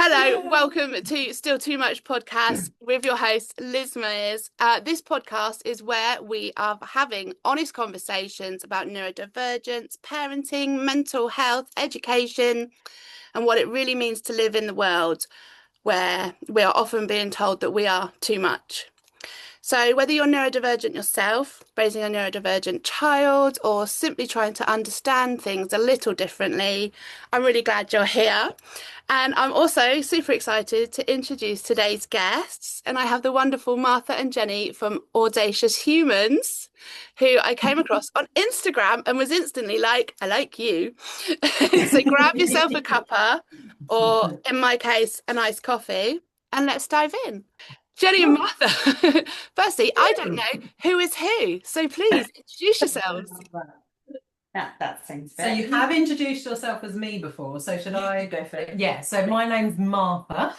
Hello, welcome to Still Too Much podcast with your host, Liz Mears. This podcast is where we are having honest conversations about neurodivergence, parenting, mental health, education, and what it really means to live in the world where we are often being told that we are too much. So, whether you're neurodivergent yourself, raising a neurodivergent child, or simply trying to understand things a little differently, I'm really glad you're here. And I'm also super excited to introduce today's guests. And I have the wonderful Martha and Jenny from AuDHDacious Humans, who I came across on Instagram and was instantly like, I like you. So, grab yourself a cuppa, or in my case, a nice coffee, and let's dive in. Jenny and Martha, firstly, I don't know who is who, so please introduce yourselves. That seems So fair. you have introduced yourself as me before, so should I go for it? Yeah, so my name's Martha.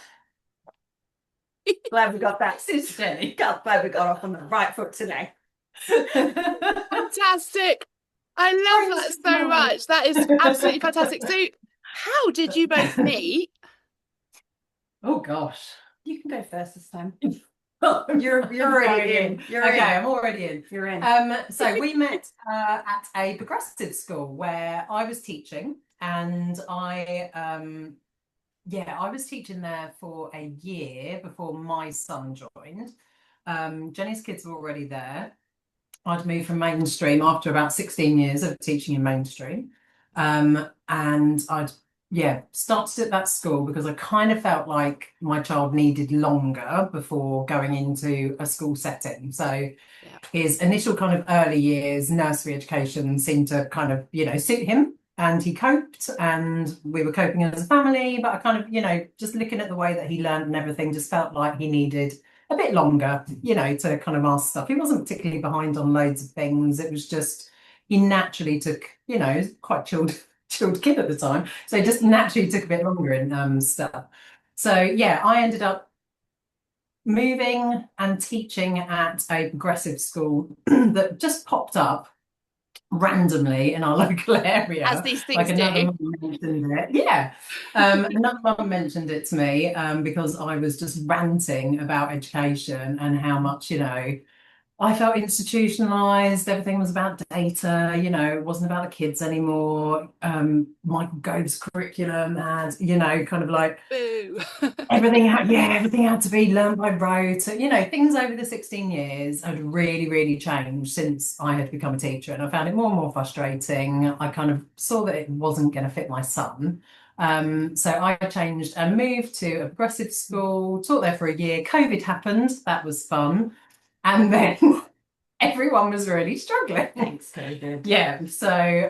Glad we got that. This is Jenny. Glad we got off on the right foot today. Fantastic. I love that so much. That is absolutely fantastic. So how did you both meet? Oh gosh. You can go first this time. You're already in. You're okay, in. I'm already in. You're in. So we met at a progressive school where I was teaching, and I was teaching there for a year before my son joined. Jenny's kids were already there. I'd moved from mainstream after about 16 years of teaching in mainstream. And I'd started at that school because I kind of felt like my child needed longer before going into a school setting. So his initial kind of early years nursery education seemed to kind of, suit him, and he coped, and we were coping as a family. But I kind of, just looking at the way that he learned and everything, just felt like he needed a bit longer, to kind of ask stuff. He wasn't particularly behind on loads of things. It was just, he naturally took, quite chilled kid at the time, so it just naturally took a bit longer in stuff. So I ended up moving and teaching at a progressive school that just popped up randomly in our local area, As these things like another do. mum mentioned it. Another mum mentioned it to me because I was just ranting about education and how much, I felt institutionalized. Everything was about data, it wasn't about the kids anymore. Michael Gove's curriculum had, kind of like Boo. everything had to be learned by rote. So, things over the 16 years had really, really changed since I had become a teacher, and I found it more and more frustrating. I kind of saw that it wasn't going to fit my son. So I changed and moved to a progressive school, taught there for a year. COVID happened. That was fun. And then everyone was really struggling. Thanks, COVID. Yeah. So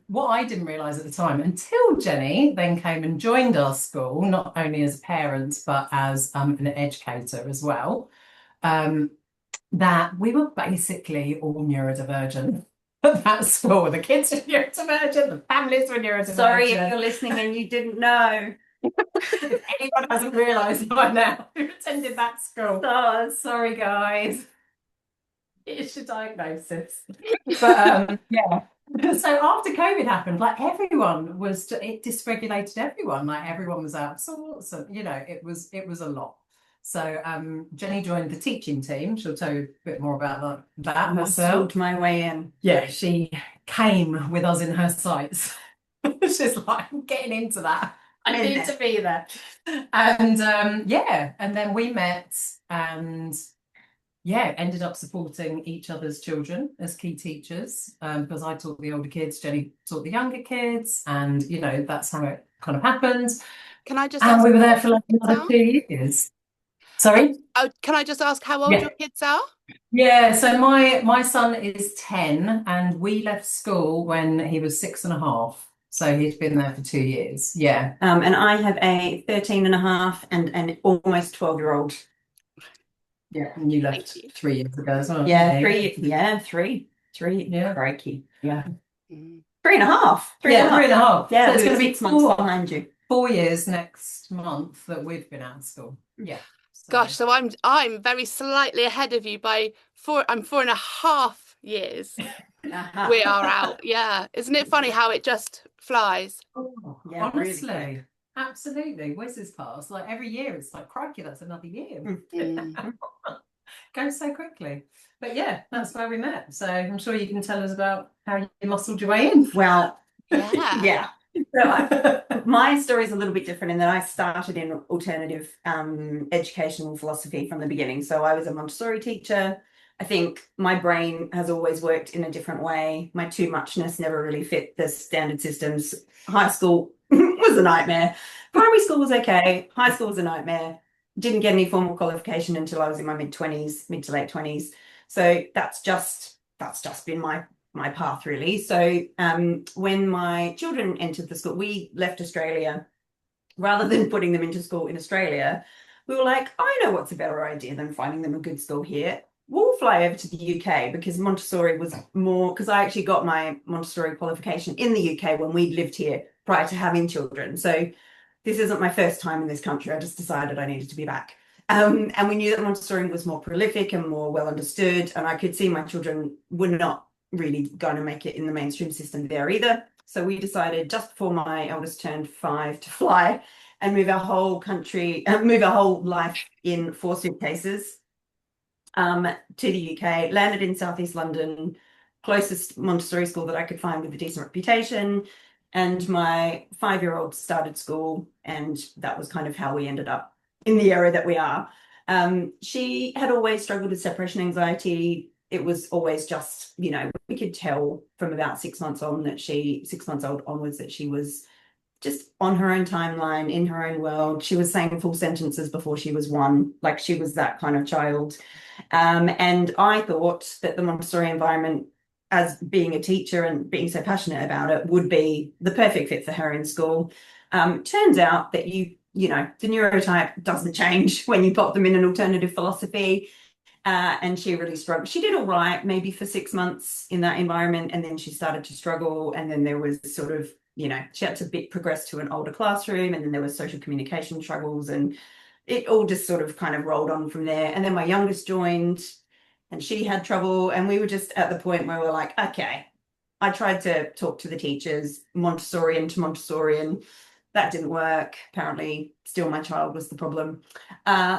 what I didn't realise at the time, until Jenny then came and joined our school, not only as a parent, but as an educator as well, that we were basically all neurodivergent at that school. The kids were neurodivergent, the families were neurodivergent. Sorry if you're listening and you didn't know. If anyone hasn't realised by now who attended that school. Oh, sorry, guys. It's your diagnosis. But so after COVID happened, like everyone was, it dysregulated everyone. Like everyone was out of sorts, and it was a lot. So Jenny joined the teaching team. She'll tell you a bit more about that herself. I my way in. Yeah, she came with us in her sights. She's like, I'm getting into that. I need to be there. And and then we met and ended up supporting each other's children as key teachers, because I taught the older kids, Jenny taught the younger kids, and that's how it kind of happened. Can I just and ask we were there for like another 2 years. Sorry? Oh, can I just ask how old your kids are? Yeah, so my son is 10, and we left school when he was 6.5. So he's been there for 2 years. Yeah. And I have a 13.5 and an almost 12-year-old. Yeah, and you left 3 years ago as well. Yeah, three. Yeah, crikey. Yeah. 3.5. 3.5. 3.5. Yeah, so it's going to be 6 months behind you. 4 years next month that we've been out of school. Yeah. Gosh, so I'm very slightly ahead of you by 4.5 years. We are out. Yeah. Isn't it funny how it just flies? Oh, yeah, honestly. Really. absolutely. Whizzes past. Like every year, it's like, crikey, that's another year. Mm. Goes so quickly. But yeah, that's where we met. So I'm sure you can tell us about how you muscled your way in. Well, Yeah. yeah. So my story is a little bit different in that I started in alternative educational philosophy from the beginning. So I was a Montessori teacher. I think my brain has always worked in a different way. My too muchness never really fit the standard systems. High school was a nightmare. Primary school was okay. High school was a nightmare. Didn't get any formal qualification until I was in my mid to late 20s. So that's just been my path, really. So when my children entered the school, we left Australia. Rather than putting them into school in Australia, we were like, I know what's a better idea than finding them a good school here. We'll fly over to the UK, because Montessori was more, because I actually got my Montessori qualification in the UK when we lived here prior to having children. So this isn't my first time in this country. I just decided I needed to be back. And we knew that Montessori was more prolific and more well understood. And I could see my children were not really going to make it in the mainstream system there either. So we decided just before my eldest turned 5 to fly and move our whole life in 4 suitcases to the UK, landed in Southeast London, closest Montessori school that I could find with a decent reputation. And my 5-year-old started school, and that was kind of how we ended up in the area that we are. She had always struggled with separation anxiety. It was always just, we could tell from about 6 months on that 6 months old onwards, that she was just on her own timeline, in her own world. She was saying full sentences before she was 1, like she was that kind of child. And I thought that the Montessori environment, as being a teacher and being so passionate about it, would be the perfect fit for her in school. Turns out that the neurotype doesn't change when you pop them in an alternative philosophy. And she really struggled. She did all right, maybe for 6 months in that environment, and then she started to struggle. And then there was sort of, she had to progress to an older classroom, and then there was social communication struggles, and it all just sort of kind of rolled on from there. And then my youngest joined, and she had trouble, and we were just at the point where we're like, okay. I tried to talk to the teachers, Montessorian to Montessorian. That didn't work. Apparently, still my child was the problem.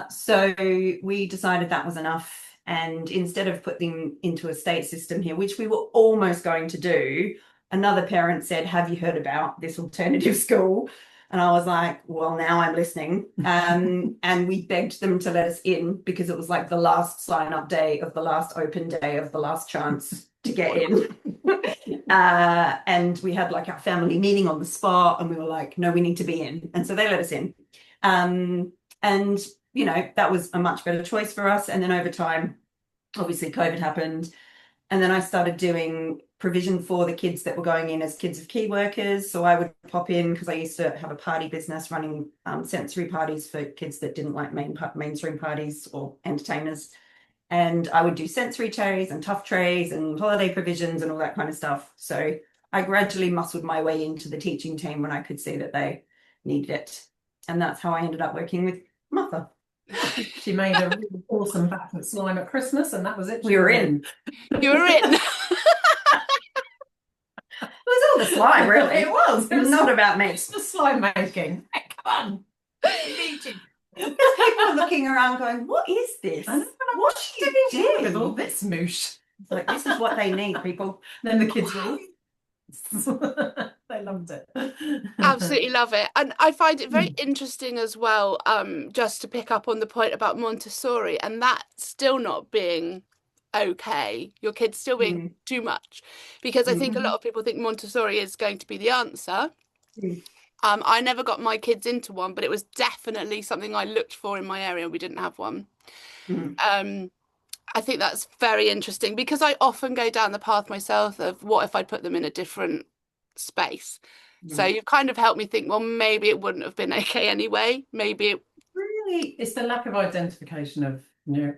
So we decided that was enough. And instead of putting them into a state system here, which we were almost going to do, another parent said, have you heard about this alternative school? And I was like, well, now I'm listening. And we begged them to let us in, because it was like the last sign-up day of the last open day of the last chance to get in. And we had like our family meeting on the spot, and we were like, no, we need to be in. And so they let us in. And, that was a much better choice for us. And then over time, obviously COVID happened. And then I started doing provision for the kids that were going in as kids of key workers. So I would pop in, because I used to have a party business running sensory parties for kids that didn't like mainstream parties or entertainers. And I would do sensory trays and tough trays and holiday provisions and all that kind of stuff. So I gradually muscled my way into the teaching team when I could see that they needed it. And that's how I ended up working with Martha. She made a really awesome bath of slime at Christmas, and that was it. We were in. You were in. It was all the slime, really. It was not about me. It's the slime making. Hey, come on. People are looking around going, what is this? What did he do with all this moosh? Like, this is what they need, people. Then the kids were they loved it. Absolutely love it. And I find it very interesting as well, just to pick up on the point about Montessori, and that still not being okay, your kids still being too much, because I think a lot of people think Montessori is going to be the answer. I never got my kids into one, but it was definitely something I looked for in my area. We didn't have one. I think that's very interesting, because I often go down the path myself of what if I'd put them in a different space. So you've kind of helped me think, well, maybe it wouldn't have been okay anyway. Maybe it really, it's the lack of identification of yeah,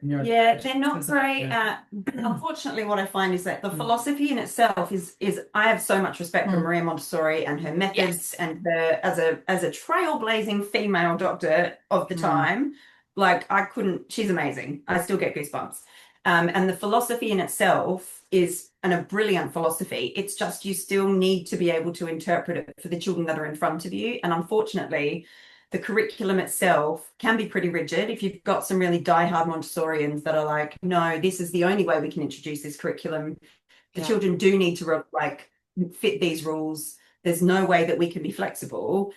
they're not great at. Unfortunately, what I find is that the philosophy in itself is I have so much respect for Maria Montessori and her methods, and her as a trailblazing female doctor of the time. Like, she's amazing. I still get goosebumps. And the philosophy in itself is and a brilliant philosophy. It's just you still need to be able to interpret it for the children that are in front of you. And unfortunately, the curriculum itself can be pretty rigid. If you've got some really diehard Montessorians that are like, no, this is the only way we can introduce this curriculum. The children do need to like fit these rules. There's no way that we can be flexible.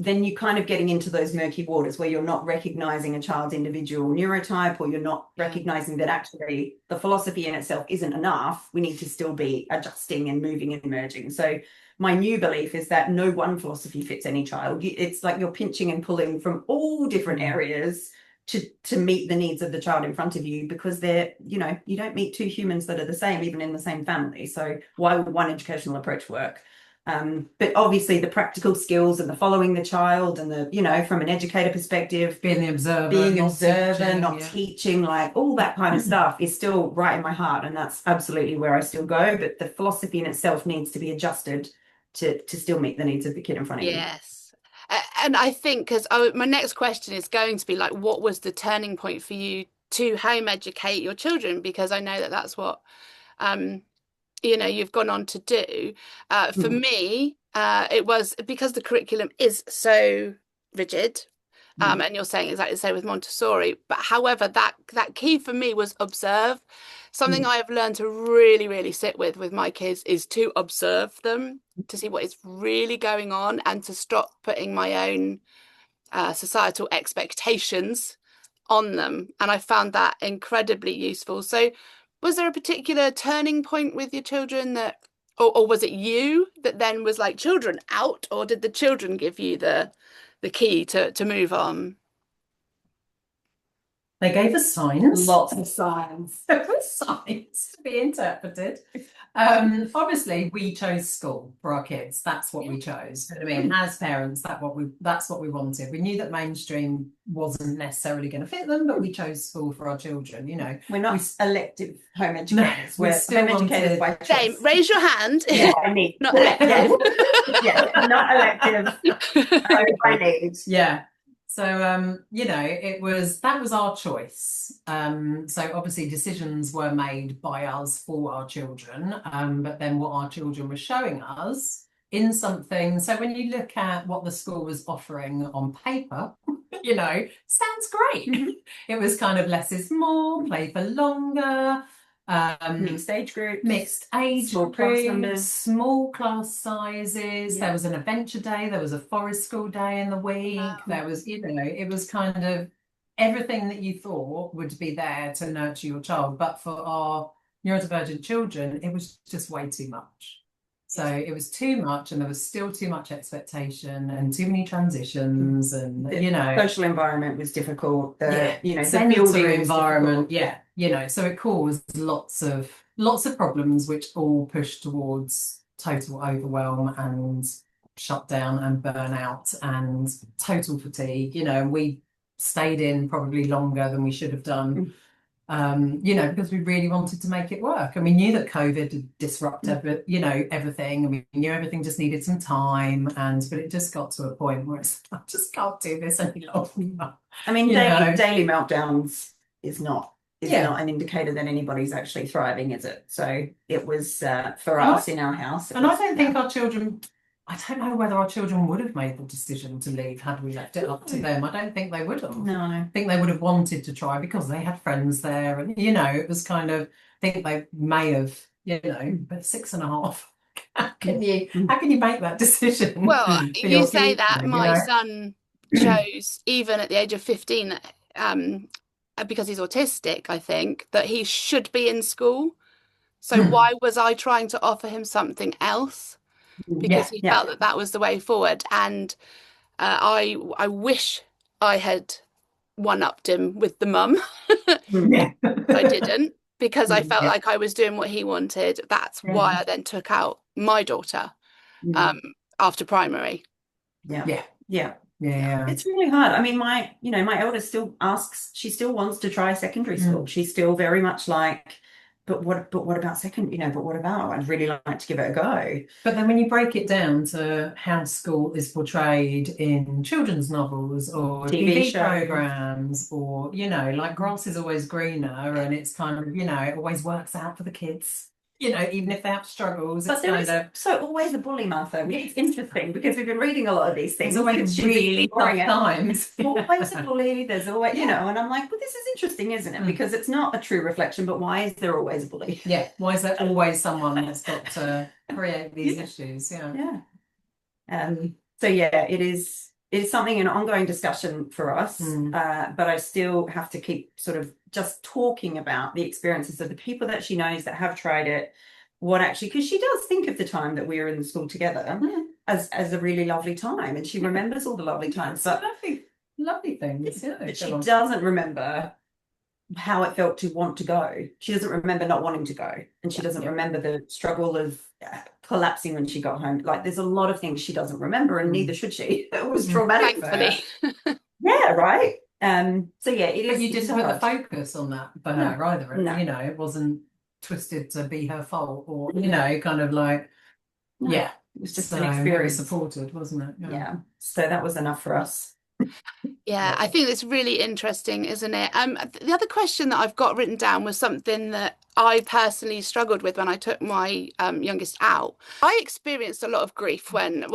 Then you're kind of getting into those murky waters where you're not recognizing a child's individual neurotype, or you're not recognizing that actually the philosophy in itself isn't enough. We need to still be adjusting and moving and merging. So my new belief is that no one philosophy fits any child. It's like you're pinching and pulling from all different areas to meet the needs of the child in front of you, because they're, you know, you don't meet two humans that are the same, even in the same family. So why would one educational approach work? But obviously the practical skills and the following the child and the, you know, from an educator perspective, being the observer, not teaching, like all that kind of stuff is still right in my heart. And that's absolutely where I still go. But the philosophy in itself needs to be adjusted to still meet the needs of the kid in front of you. Yes. And I think, because my next question is going to be like, what was the turning point for you to home educate your children? Because I know that that's what, you know, you've gone on to do. For me, it was because the curriculum is so rigid. And you're saying exactly the same with Montessori. But however, that key for me was observe. Something I have learned to really, really sit with my kids is to observe them, to see what is really going on, and to stop putting my own societal expectations on them. And I found that incredibly useful. So was there a particular turning point with your children that, or was it you that then was like, children out, or did the children give you the key to move on? They gave us signs. Lots of signs. There were signs to be interpreted. Obviously, we chose school for our kids. That's what we chose. I mean, as parents, that's what we wanted. We knew that mainstream wasn't necessarily going to fit them, but we chose school for our children. You know, we're not elective home educators. We're still home educators by choice. Same. Raise your hand. Yeah, I need. Not elective. Yeah, not elective. I need. Yeah. So, you know, that was our choice. So obviously decisions were made by us for our children, but then what our children were showing us in something. So when you look at what the school was offering on paper, you know, sounds great. It was kind of less is more, play for longer. Mixed age groups, small class sizes. There was an adventure day, there was a forest school day in the week. There was, you know, it was kind of everything that you thought would be there to nurture your child. But for our neurodivergent children, it was just way too much. So it was too much, and there was still too much expectation and too many transitions, and you know, social environment was difficult. You know, the building environment, you know, so it caused lots of problems, which all pushed towards total overwhelm and shutdown and burnout and total fatigue. You know, we stayed in probably longer than we should have done. You know, because we really wanted to make it work, and we knew that COVID would disrupt everything, and we knew everything just needed some time, but it just got to a point where I just can't do this any longer. I mean, daily meltdowns is not an indicator that anybody's actually thriving, is it? So it was for us in our house. And I don't think our children, I don't know whether our children would have made the decision to leave had we left it up to them. I don't think they would have. No. I think they would have wanted to try because they had friends there. And, you know, it was kind of, I think they may have, you know, but 6.5. How can you make that decision? Well, you say that my son chose, even at the age of 15, because he's autistic, I think, that he should be in school. So why was I trying to offer him something else? Because he felt that was the way forward. And I wish I had one-upped him with the mum. I didn't, because I felt like I was doing what he wanted. That's why I then took out my daughter after primary. Yeah. It's really hard. I mean, my eldest still asks, she still wants to try secondary school. She's still very much like, but what about second, but what about, I'd really like to give it a go. But then when you break it down to how school is portrayed in children's novels or TV programs, or, like grass is always greener, and it's kind of, it always works out for the kids. you know, even if they have struggles, But it's there kind is of, so always a bully, Martha. It's interesting because we've been reading a lot of these things. it's always She's really tough ignoring it. times. There's always a bully. There's always, you Yeah. know, and I'm like, well, this is interesting, isn't it? Mm. Because it's not a true reflection, but why is there always a bully? Yeah. Why is there always someone that's got to create these issues? Yeah. Yeah. So yeah, it is something, an ongoing discussion for us. But I still have to keep sort of just talking about the experiences of the people that she knows that have tried it. What actually, because she does think of the time that we were in the school together as a really lovely time, and she remembers all the lovely times. But lovely things. Yeah. but she doesn't remember how it felt to want to go. She doesn't remember not wanting to go, and she doesn't remember the struggle of collapsing when she got home. Like, there's a lot of things she doesn't remember, and neither should she. It was traumatic for her. Thankfully. Yeah, right. So yeah, it is. But you didn't put the hard. focus on that for her either. No. You know, it wasn't twisted to be her fault, or you know, kind of like, No. yeah, It was just so an experience. it was supported, wasn't it? Yeah. So that was enough for us. Yeah, I think it's really interesting, isn't it? The other question that I've got written down was something that I personally struggled with when I took my youngest out. I experienced a lot of grief when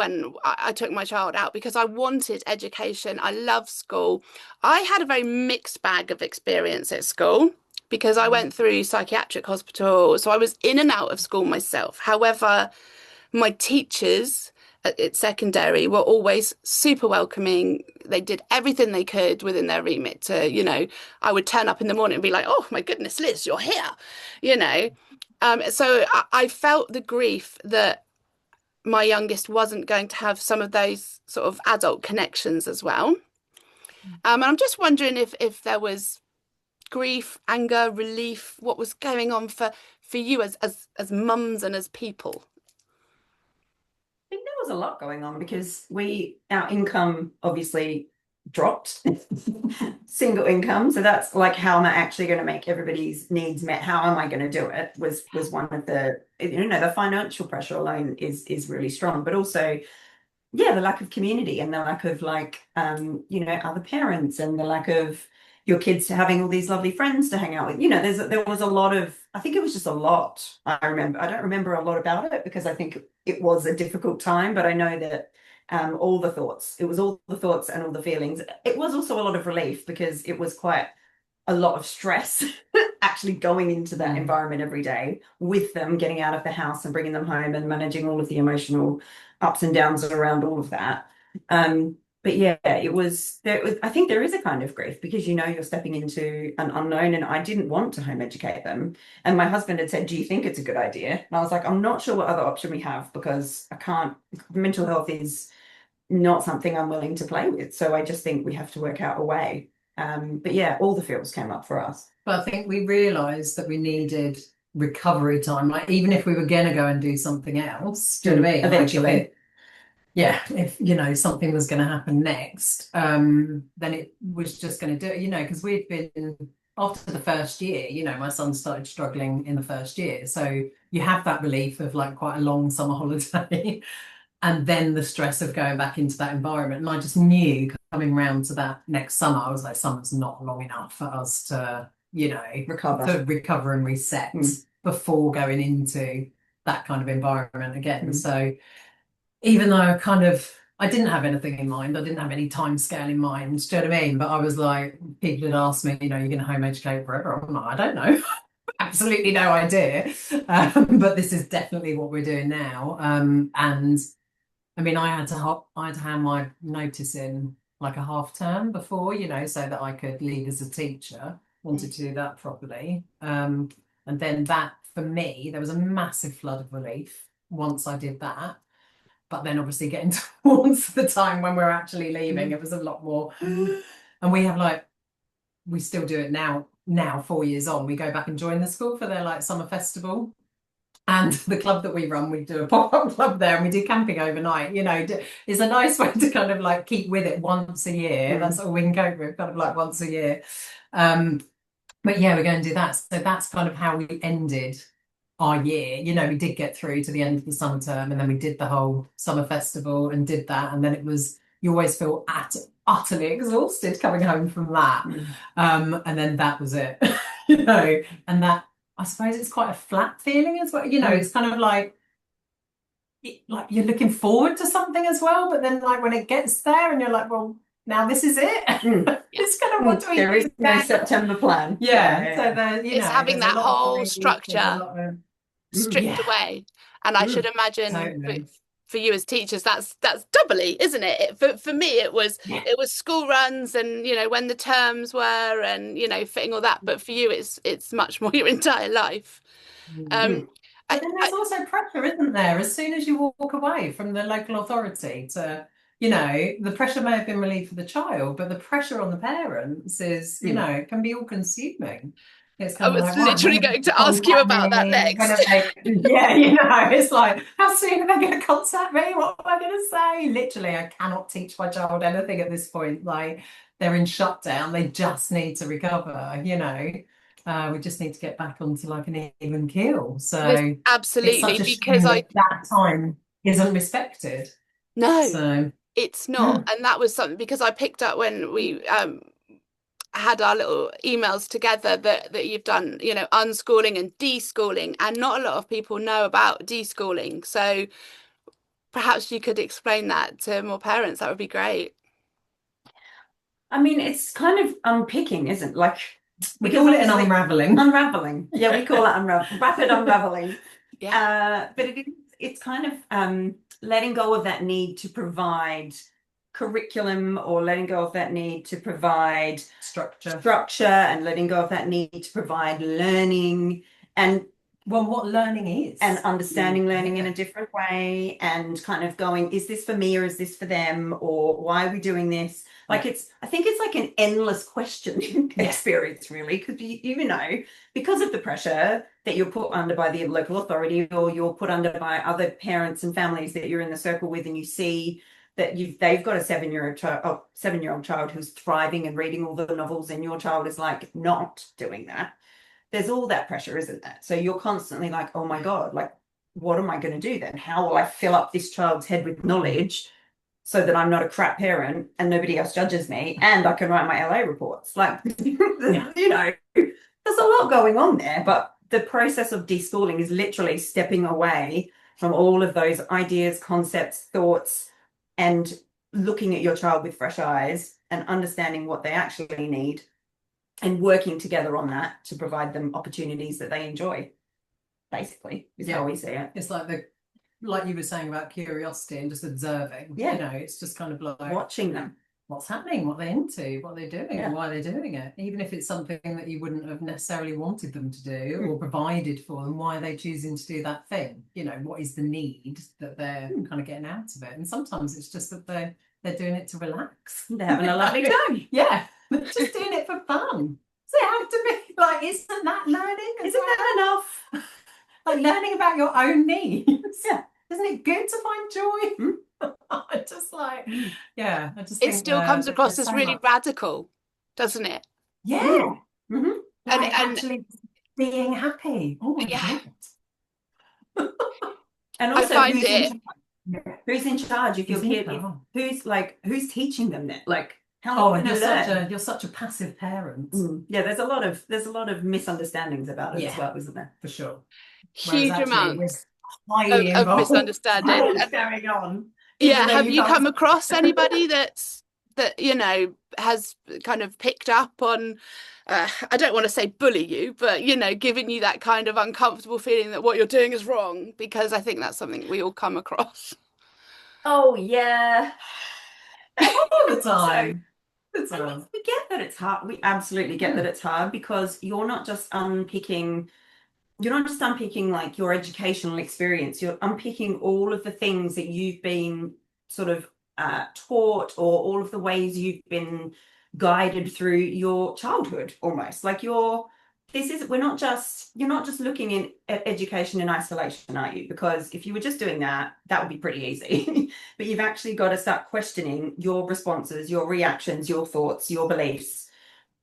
I took my child out because I wanted education. I love school. I had a very mixed bag of experience at school because I went through psychiatric hospital, so I was in and out of school myself. However, my teachers at secondary were always super welcoming. They did everything they could within their remit to, you know, I would turn up in the morning and be like, oh my goodness, Liz, you're here, you know. So I felt the grief that my youngest wasn't going to have some of those sort of adult connections as well. And I'm just wondering if there was grief, anger, relief, what was going on for you as mums and as people? I think there was a lot going on because our income obviously dropped. Single income, so that's like, how am I actually going to make everybody's needs met? How am I going to do it? Was one of the, you know, the financial pressure alone is really strong, but also, yeah, the lack of community and the lack of, like, you know, other parents, and the lack of your kids having all these lovely friends to hang out with. You know, there was a lot of, I think it was just a lot. I don't remember a lot about it because I think it was a difficult time, but I know that it was all the thoughts and all the feelings. It was also a lot of relief because it was quite a lot of stress actually going into that environment every day with them, getting out of the house and bringing them home and managing all of the emotional ups and downs around all of that. But yeah, I think there is a kind of grief because, you know, you're stepping into an unknown, and I didn't want to home educate them. And my husband had said, do you think it's a good idea? And I was like, I'm not sure what other option we have because mental health is not something I'm willing to play with. So I just think we have to work out a way. But yeah, all the feels came up for us. But I think we realised that we needed recovery time. Like, even if we were going to go and do something else, do you know what I mean? Eventually. If you know, something was going to happen next, then it was just going to do it, you know, because we'd been, after the first year, you know, my son started struggling in the first year. So you have that relief of like quite a long summer holiday and then the stress of going back into that environment. And I just knew coming round to that next summer, I was like, summer's not long enough for us to, you know, recover and reset before going into that kind of environment again. So even though I didn't have anything in mind, I didn't have any time scale in mind, do you know what I mean? But I was like, people had asked me, you know, you're going to home educate forever? I'm like, I don't know. Absolutely no idea. But this is definitely what we're doing now. And I mean, I had to hand my notice in like a half term before, you know, so that I could leave as a teacher. Wanted to do that properly. And then that, for me, there was a massive flood of relief once I did that. But then obviously getting towards the time when we're actually leaving, it was a lot more. And we still do it now, 4 years on. We go back and join the school for their like summer festival. And the club that we run, we do a pop-up club there and we do camping overnight. You know, it's a nice way to kind of like keep with it once a year. That's all we can cope with, kind of like once a year. But yeah, we're going to do that. So that's kind of how we ended our year. You know, we did get through to the end of the summer term, and then we did the whole summer festival and did that. And then it was, you always feel utterly exhausted coming home from that. And then that was it, you know, and that I suppose it's quite a flat feeling as well. You know, it's kind of like you're looking forward to something as well, but then like when it gets there and you're like, well, now this is it. It's kind of what do we There do is no now? September plan. Yeah. So there, It's having there's a that lot of whole grief, there's a structure lot of stripped yeah, away. And I should imagine totally. for you as teachers, that's doubly, isn't it? For me, it was school runs and when the terms were and fitting all that. But for you, it's much more your entire life. But then there's also pressure, isn't there? As soon as you walk away from the local authority to, the pressure may have been relieved for the child, but the pressure on the parents is, it can be all consuming. It's I kind of was like, right, literally going to ask you about that next. yeah, it's like, how soon are they going to contact me? What am I going to say? Literally, I cannot teach my child anything at this point. Like, they're in shutdown. They just need to recover, we just need to get back onto like an even keel. So it's Absolutely, such a because shame that time isn't respected. No, So it's not. And that was something because I picked up when we had our little emails together that you've done, unschooling and deschooling, and not a lot of people know about deschooling. So perhaps you could explain that to more parents. That would be great. I mean, it's kind of unpicking, isn't it? Like we call it an unraveling. Unraveling. Yeah, we call it rapid unraveling. Yeah. But it's kind of letting go of that need to provide curriculum or letting go of that need to provide structure and letting go of that need to provide learning and what learning is and understanding learning in a different way and kind of going, is this for me or is this for them, or why are we doing this? Like I think it's like an endless question experience, really, because because of the pressure that you're put under by the local authority or you're put under by other parents and families that you're in the circle with, and you see that they've got a 7-year-old child who's thriving and reading all the novels, and your child is like not doing that. There's all that pressure, isn't there? So you're constantly like, oh my God, like, what am I going to do then? How will I fill up this child's head with knowledge so that I'm not a crap parent and nobody else judges me and I can write my LA reports? Like, there's a lot going on there, but the process of deschooling is literally stepping away from all of those ideas, concepts, thoughts, and looking at your child with fresh eyes and understanding what they actually need and working together on that to provide them opportunities that they enjoy, basically, is how we see it. It's like you were saying about curiosity and just observing. It's just kind of like watching them. What's happening, what they're into, what they're doing, and why they're doing it. Even if it's something that you wouldn't have necessarily wanted them to do or provided for them, why are they choosing to do that thing? What is the need that they're kind of getting out of it? And sometimes it's just that they're doing it to relax. They're having a lovely time. Yeah. Just doing it for fun. So it have to be like, isn't that learning? Isn't that enough? Like learning about your own needs. Yeah. Isn't it good to find joy? I just like, I just it still comes across as really radical, doesn't it? Yeah. Mm-hmm. Like actually being happy. Oh my God. And also who's in charge if your kid who's teaching them that? Like, you're such a passive parent. Yeah, there's a lot of misunderstandings about it as well, isn't there? For sure. Huge amounts of misunderstanding going on. Have you come across anybody that has kind of picked up on I don't want to say bully you, but giving you that kind of uncomfortable feeling that what you're doing is wrong? Because I think that's something we all come across. Oh yeah. All the time. We get that it's hard. We absolutely get that it's hard because you're not just unpicking like your educational experience. You're unpicking all of the things that you've been sort of taught, or all of the ways you've been guided through your childhood, almost. Like you're not just looking at education in isolation, are you? Because if you were just doing that would be pretty easy. But you've actually got to start questioning your responses, your reactions, your thoughts, your beliefs,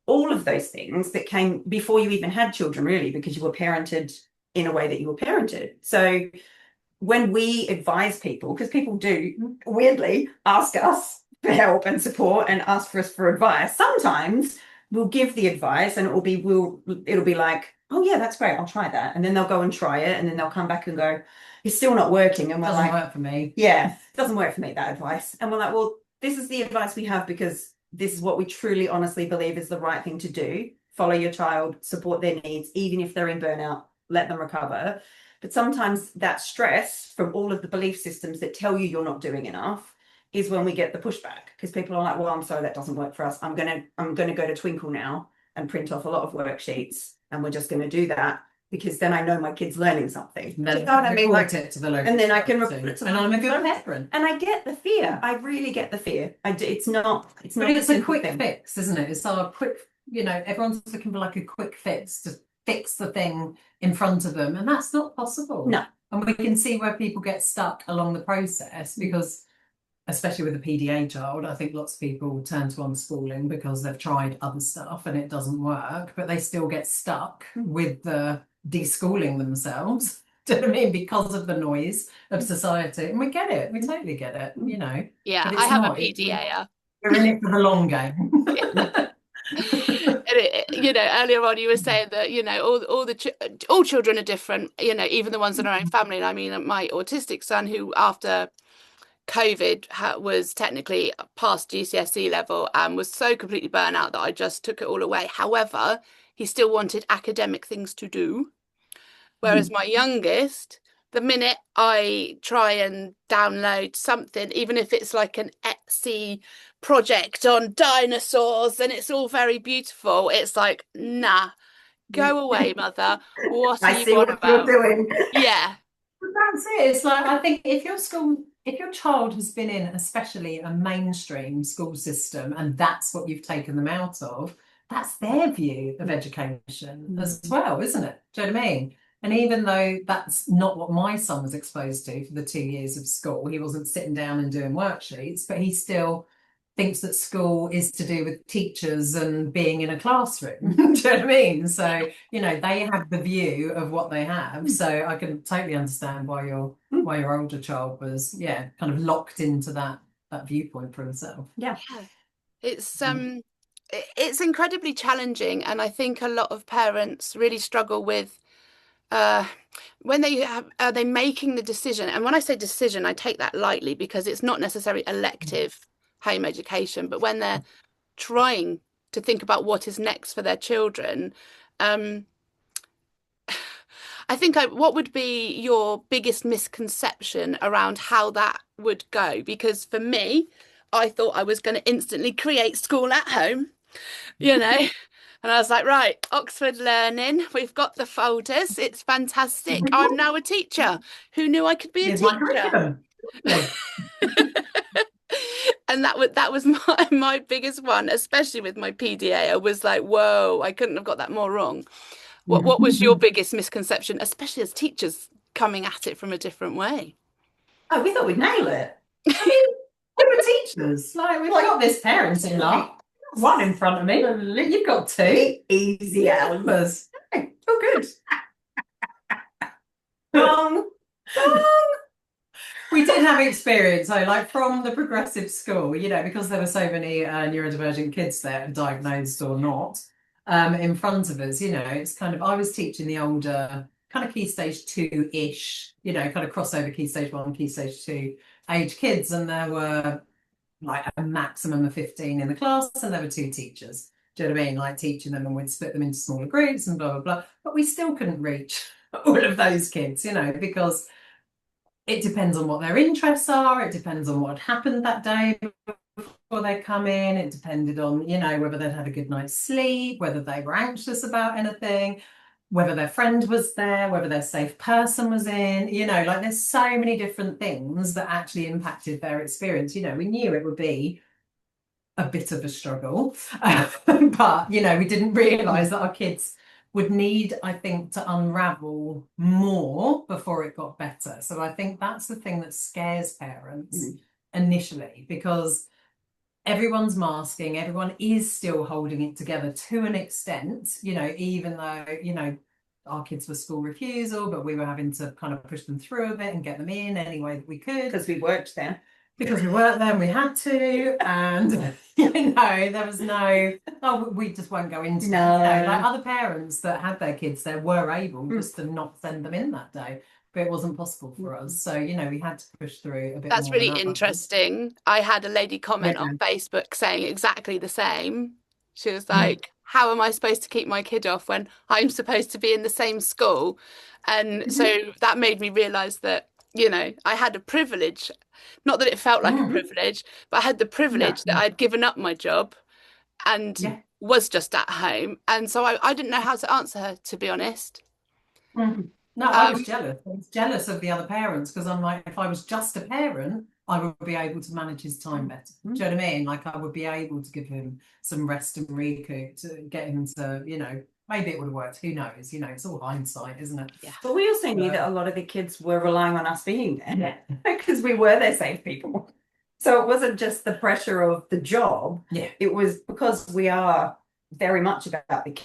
all of those things that came before you even had children, really, because you were parented in a way that you were parented. So when we advise people, because people do weirdly ask us for help and support and ask for us for advice, sometimes we'll give the advice and it'll be like, oh yeah, that's great, I'll try that. And then they'll go and try it, and then they'll come back and go, it's still not working. And we're Doesn't like, work for me. yeah, it doesn't work for me, that advice. And we're like, well, this is the advice we have because this is what we truly, honestly believe is the right thing to do. Follow your child, support their needs, even if they're in burnout, let them recover. But sometimes that stress from all of the belief systems that tell you you're not doing enough is when we get the pushback, because people are like, well, I'm sorry, that doesn't work for us. I'm gonna go to Twinkle now and print off a lot of worksheets, and we're just going to do that because then I know my kid's learning something. And then Do you know what I mean? Like, it to the local and then I can charity. report it to And my I'm a good parent. parent. And I get the fear. I really get the fear. I do. It's not But it's a quick thing. fix, isn't it? It's our quick, you know, everyone's looking for like a quick fix to fix the thing in front of them, and that's not possible. No. And we can see where people get stuck along the process because, especially with a PDA child, I think lots of people turn to unschooling because they've tried other stuff and it doesn't work, but they still get stuck with the deschooling themselves. Do you know what I mean? Because of the noise of society. And we get it. We totally get it, you know. Yeah, But I it's have a not. PDA. We're in it for the long game. You know, earlier on you were saying that, you know, all children are different, you know, even the ones in our own family. And I mean, my autistic son, who after COVID was technically past GCSE level and was so completely burnt out that I just took it all away. However, he still wanted academic things to do. Whereas my youngest, the minute I try and download something, even if it's like an Etsy project on dinosaurs and it's all very beautiful, it's like, nah, go away, mother. What are I you see on what you're about? doing. Yeah. That's it. It's like, I think if your child has been in especially a mainstream school system and that's what you've taken them out of, that's their view of education as well, isn't it? Do you know what I mean? And even though that's not what my son was exposed to for the 2 years of school, he wasn't sitting down and doing worksheets, but he still thinks that school is to do with teachers and being in a classroom. Do you know what I mean? So, you know, they have the view of what they have. So I can totally understand why your older child was, yeah, kind of locked into that viewpoint for himself. Yeah. It's incredibly challenging, and I think a lot of parents really struggle with when are they making the decision. And when I say decision, I take that lightly because it's not necessarily elective home education, but when they're trying to think about what is next for their children, I think what would be your biggest misconception around how that would go? Because for me, I thought I was going to instantly create school at home, you know. And I was like, right, Oxford Learning, we've got the folders. It's fantastic. I'm now a teacher. Who knew I could be a teacher? And that was my biggest one, especially with my PDA. I was like, whoa, I couldn't have got that more wrong. What was your biggest misconception, especially as teachers coming at it from a different way? Oh, we thought we'd nail it. I mean, we were teachers. Like, we've got this parenting lot. One in front of me. You've got two. Easy hours. Oh, good. Wrong. We did have experience, so like from the progressive school, you know, because there were so many neurodivergent kids there, diagnosed or not, in front of us, you know, it's kind of, I was teaching the older kind of key stage 2-ish, you know, kind of crossover key stage 1, key stage 2 age kids, and there were like a maximum of 15 in the class, and there were 2 teachers. Do you know what I mean? Like teaching them, and we'd split them into smaller groups and blah, blah, blah. But we still couldn't reach all of those kids, you know, because it depends on what their interests are. It depends on what had happened that day before they come in. It depended on, you know, whether they'd had a good night's sleep, whether they were anxious about anything, whether their friend was there, whether their safe person was in, you know, like there's so many different things that actually impacted their experience. You know, we knew it would be a bit of a struggle, but, you know, we didn't realise that our kids would need, I think, to unravel more before it got better. So I think that's the thing that scares parents initially, because everyone's masking, everyone is still holding it together to an extent, you know, even though, you know, our kids were school refusal, but we were having to kind of push them through a bit and get them in any way that we could. Because we worked there. because we weren't there and we had to, and there was no, oh, we just won't go into that. Like other parents that had their kids there were able just to not send them in that day, but it wasn't possible for us. So, we had to push through a bit That's more really than others. interesting. I had a lady comment on Facebook saying exactly the same. She was like, how am I supposed to keep my kid off when I'm supposed to be in the same school? And so that made me realise that, I had a privilege. Not that it felt like a privilege, but I had the privilege that I'd given up my job and was just at home. And so I didn't know how to answer her, to be honest. No, I was jealous. I was jealous of the other parents because I'm like, if I was just a parent, I would be able to manage his time better. Do you know what I mean? Like I would be able to give him some rest and recoup to get him to, maybe it would have worked. Who knows? It's all hindsight, isn't it? Yeah. But we also knew that a lot of the kids were relying on us being there because we were their safe people. So it wasn't just the pressure of the job. Yeah. It was because we are very much about the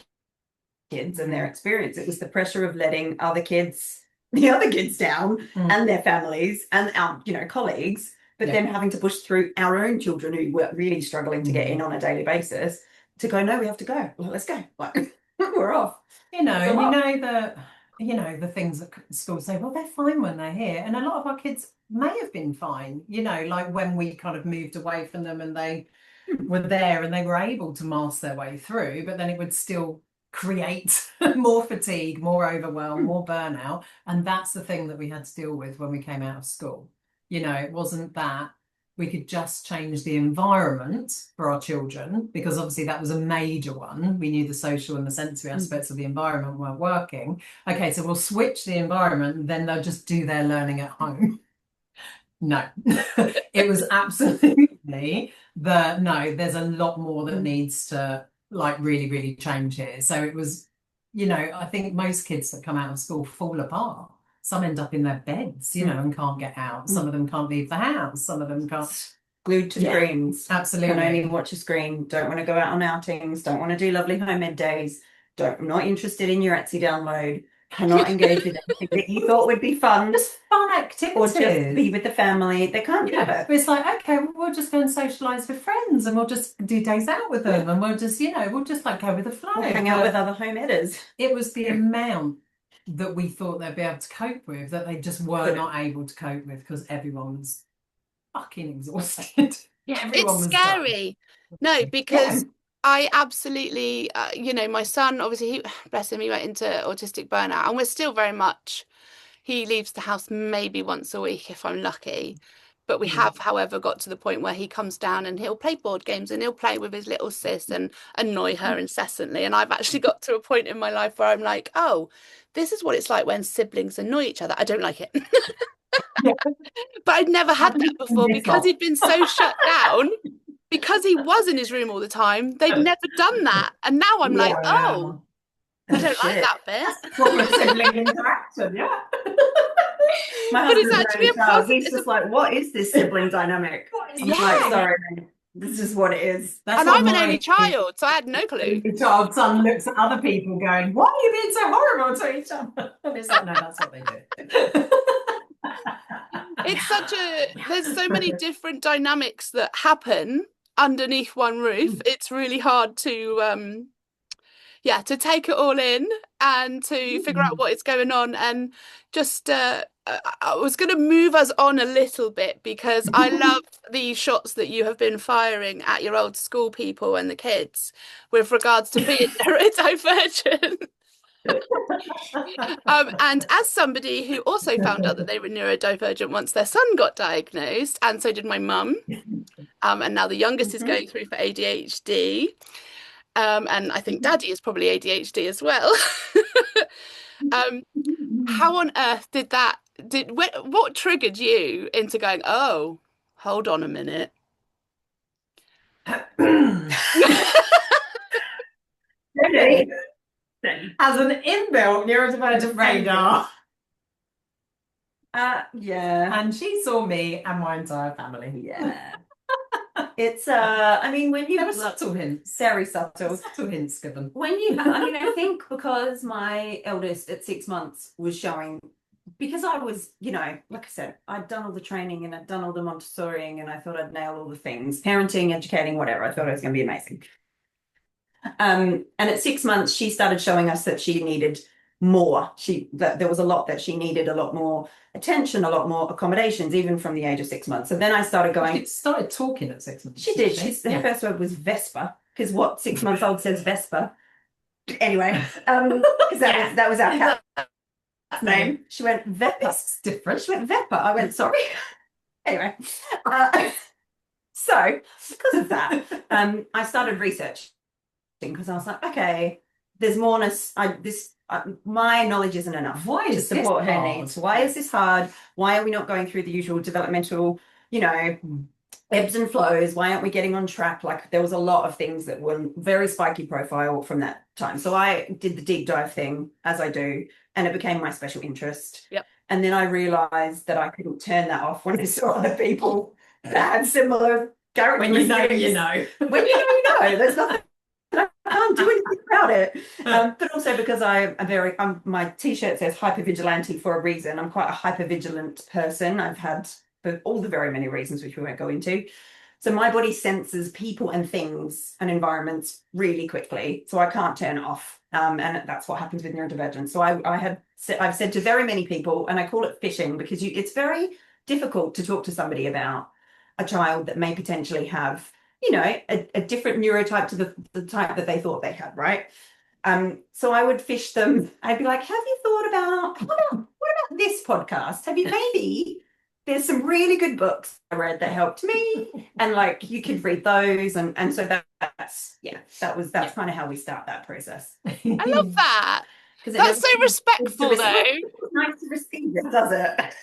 kids and their experience. It was the pressure of letting the other kids down and their families and our, colleagues, but then having to push through our own children who were really struggling to get in on a daily basis to go, no, we have to go. Well, let's go. Like, we're off. The things that schools say, well, they're fine when they're here. And a lot of our kids may have been fine, like when we kind of moved away from them and they were there and they were able to mask their way through, but then it would still create more fatigue, more overwhelm, more burnout. And that's the thing that we had to deal with when we came out of school. It wasn't that we could just change the environment for our children, because obviously that was a major one. We knew the social and the sensory aspects of the environment weren't working. Okay, so we'll switch the environment and then they'll just do their learning at home. No, it was absolutely there's a lot more that needs to really, really change here. So it was, I think most kids that come out of school fall apart. Some end up in their beds, and can't get out. Some of them can't leave the house. Some of them can't. Glued to screens. Absolutely. Can only watch a screen. Don't want to go out on outings. Don't want to do lovely home ed days. Not interested in your Etsy download. Cannot engage with anything that you thought would be fun. Just fun activities. Or just be with the family. They can't do it. It's like, okay, well, we'll just go and socialise with friends and we'll just do days out with them and we'll just, we'll just go with the flow. We'll hang out with other home editors. It was the amount that we thought they'd be able to cope with that they just were not able to cope with because everyone was fucking exhausted. Yeah, it's scary. No, because I absolutely, my son, obviously, bless him, he went into autistic burnout and we're still very much, he leaves the house maybe once a week if I'm lucky. But we have, however, got to the point where he comes down and he'll play board games and he'll play with his little sis and annoy her incessantly. And I've actually got to a point in my life where I'm like, oh, this is what it's like when siblings annoy each other. I don't like it. But I'd never had that before because he'd been so shut down. Because he was in his room all the time, they'd never done that. And now I'm like, oh, I don't like that bit. Proper sibling interaction, yeah. But it's actually a positive. He's just like, what is this sibling dynamic? I'm like, sorry, this is what it is. And I'm an only child, so I had no clue. The child son looks at other people going, why are you being so horrible to each other? And it's like, no, that's what they do. It's there's so many different dynamics that happen underneath one roof. It's really hard to to take it all in and to figure out what is going on. And just I was going to move us on a little bit because I love the shots that you have been firing at your old school people and the kids with regards to being neurodivergent. And as somebody who also found out that they were neurodivergent once their son got diagnosed, and so did my mum, and now the youngest is going through for AuDHD, and I think Daddy is probably AuDHD as well. How on earth what triggered you into going, oh, hold on a minute? Really? As an inbuilt neurodivergent radar. Yeah. And she saw me and my entire family. Yeah. It's I mean, when you there were subtle hints. Very subtle. Subtle hints given. When you I think because my eldest at 6 months was showing because I was, you know, like I said, I'd done all the training and I'd done all the Montessoriing and I thought I'd nail all the things, parenting, educating, whatever. I thought it was going to be amazing. And at 6 months, she started showing us that she needed more. That there was a lot that she needed, a lot more attention, a lot more accommodations, even from the age of 6 months. So then I started going. She started talking at 6 months. She did. Her first word was Vespa, because what 6-month-old says Vespa? Anyway, because that was our cat's name. She went Veppa. It's different. She went Veppa. I went sorry. Anyway, so because of that, I started researching because I was like, okay, there's moreness. My knowledge isn't enough. Why is to support this her hard? needs? Why is this hard? Why are we not going through the usual developmental, you know, ebbs and flows? Why aren't we getting on track? Like there was a lot of things that were very spiky profile from that time. So I did the deep dive thing, as I do, and it became my special interest. Yep. And then I realized that I couldn't turn that off when I saw other people that had similar characteristics. When you know, you know. When you know, you know. There's nothing. I can't do anything about it. But also because my t-shirt says hypervigilante for a reason. I'm quite a hypervigilant person. I've had for all the very many reasons which we won't go into. So my body senses people and things and environments really quickly. So I can't turn it off. And that's what happens with neurodivergent. So I've said to very many people, and I call it fishing, because it's very difficult to talk to somebody about a child that may potentially have, you know, a different neurotype to the type that they thought they had, right? So I would fish them. I'd be like, have you thought about, what about this podcast? Have you maybe, there's some really good books I read that helped me, and like you could read those. And so that's kind of how we start that process. I love that. That's so respectful, though. It's nice to receive it, does it?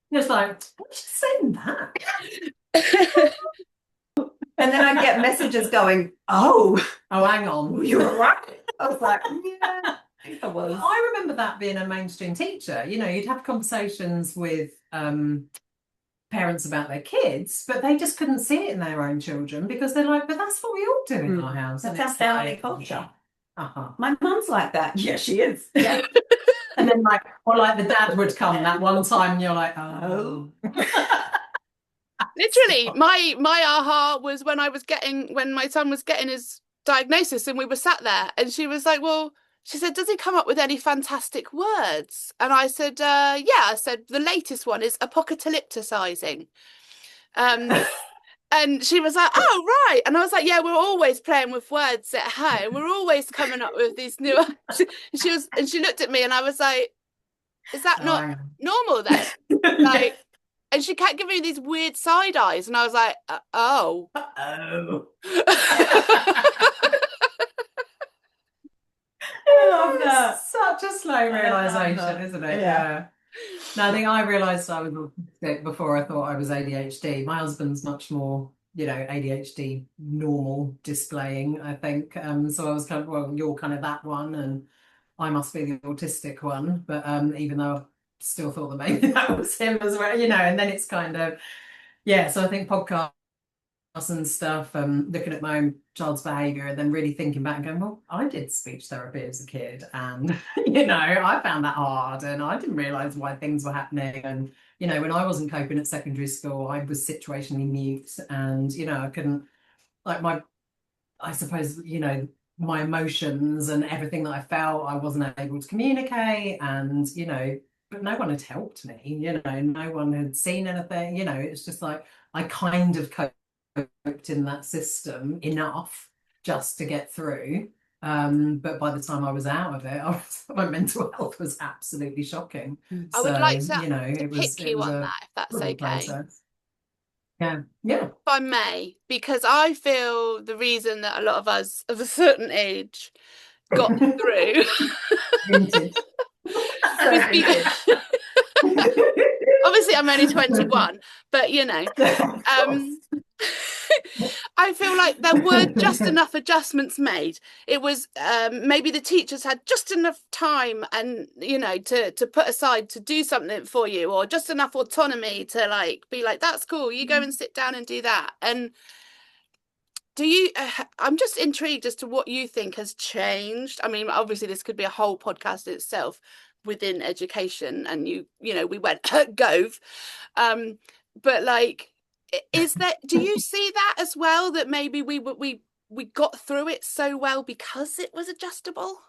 It's like, what's she saying that? And then I get messages going, oh, hang on. You were right. I was like, yeah, I was. I remember that being a mainstream teacher. You know, you'd have conversations with parents about their kids, but they just couldn't see it in their own children because they're like, but that's what we all do in our house. That's our family culture. Uh-huh. My mum's like that. Yeah, she is. Yeah. And then like the dad would come that one time and you're like, oh. Literally, my aha was when my son was getting his diagnosis and we were sat there and she was like, well, she said, does he come up with any fantastic words? And I said, yeah. I said, the latest one is apocalypticizing. And she was like, oh, right. And I was like, yeah, we're always playing with words at home. We're always coming up with these new. And she looked at me and I was like, is that not normal then? Like, and she kept giving me these weird side eyes, and I was like, oh. Uh-oh. I love that. Such a slow realisation, isn't it? Yeah. No, I think I realised I was autistic before I thought I was ADHD. My husband's much more, you know, ADHD normal displaying, I think. So I was kind of, well, you're kind of that one, and I must be the autistic one. But even though I still thought that maybe that was him as well, you know, and then it's kind of, yeah. So I think podcasts and stuff, looking at my own child's behaviour and then really thinking back and going, well, I did speech therapy as a kid, and you know, I found that hard, and I didn't realise why things were happening. And you know, when I wasn't coping at secondary school, I was situationally mute, and you know, I couldn't, like, I suppose, you know, my emotions and everything that I felt, I wasn't able to communicate, and you know, but no one had helped me, you know, no one had seen anything, you know, it's just like I kind of coped in that system enough just to get through, but by the time I was out of it, my mental health was absolutely shocking. I would like to, you know, to pick you on that, if that's okay. Process. Yeah. If I may, because I feel the reason that a lot of us of a certain age got through obviously I'm only 21, but you know, I feel like there were just enough adjustments made. It was maybe the teachers had just enough time and, you know, to put aside to do something for you, or just enough autonomy to like be like, that's cool, you go and sit down and do that. And do you I'm just intrigued as to what you think has changed. I mean, obviously this could be a whole podcast in itself, within education, and you know, we went Gove. But like, is that, do you see that as well, that maybe we got through it so well because it was adjustable?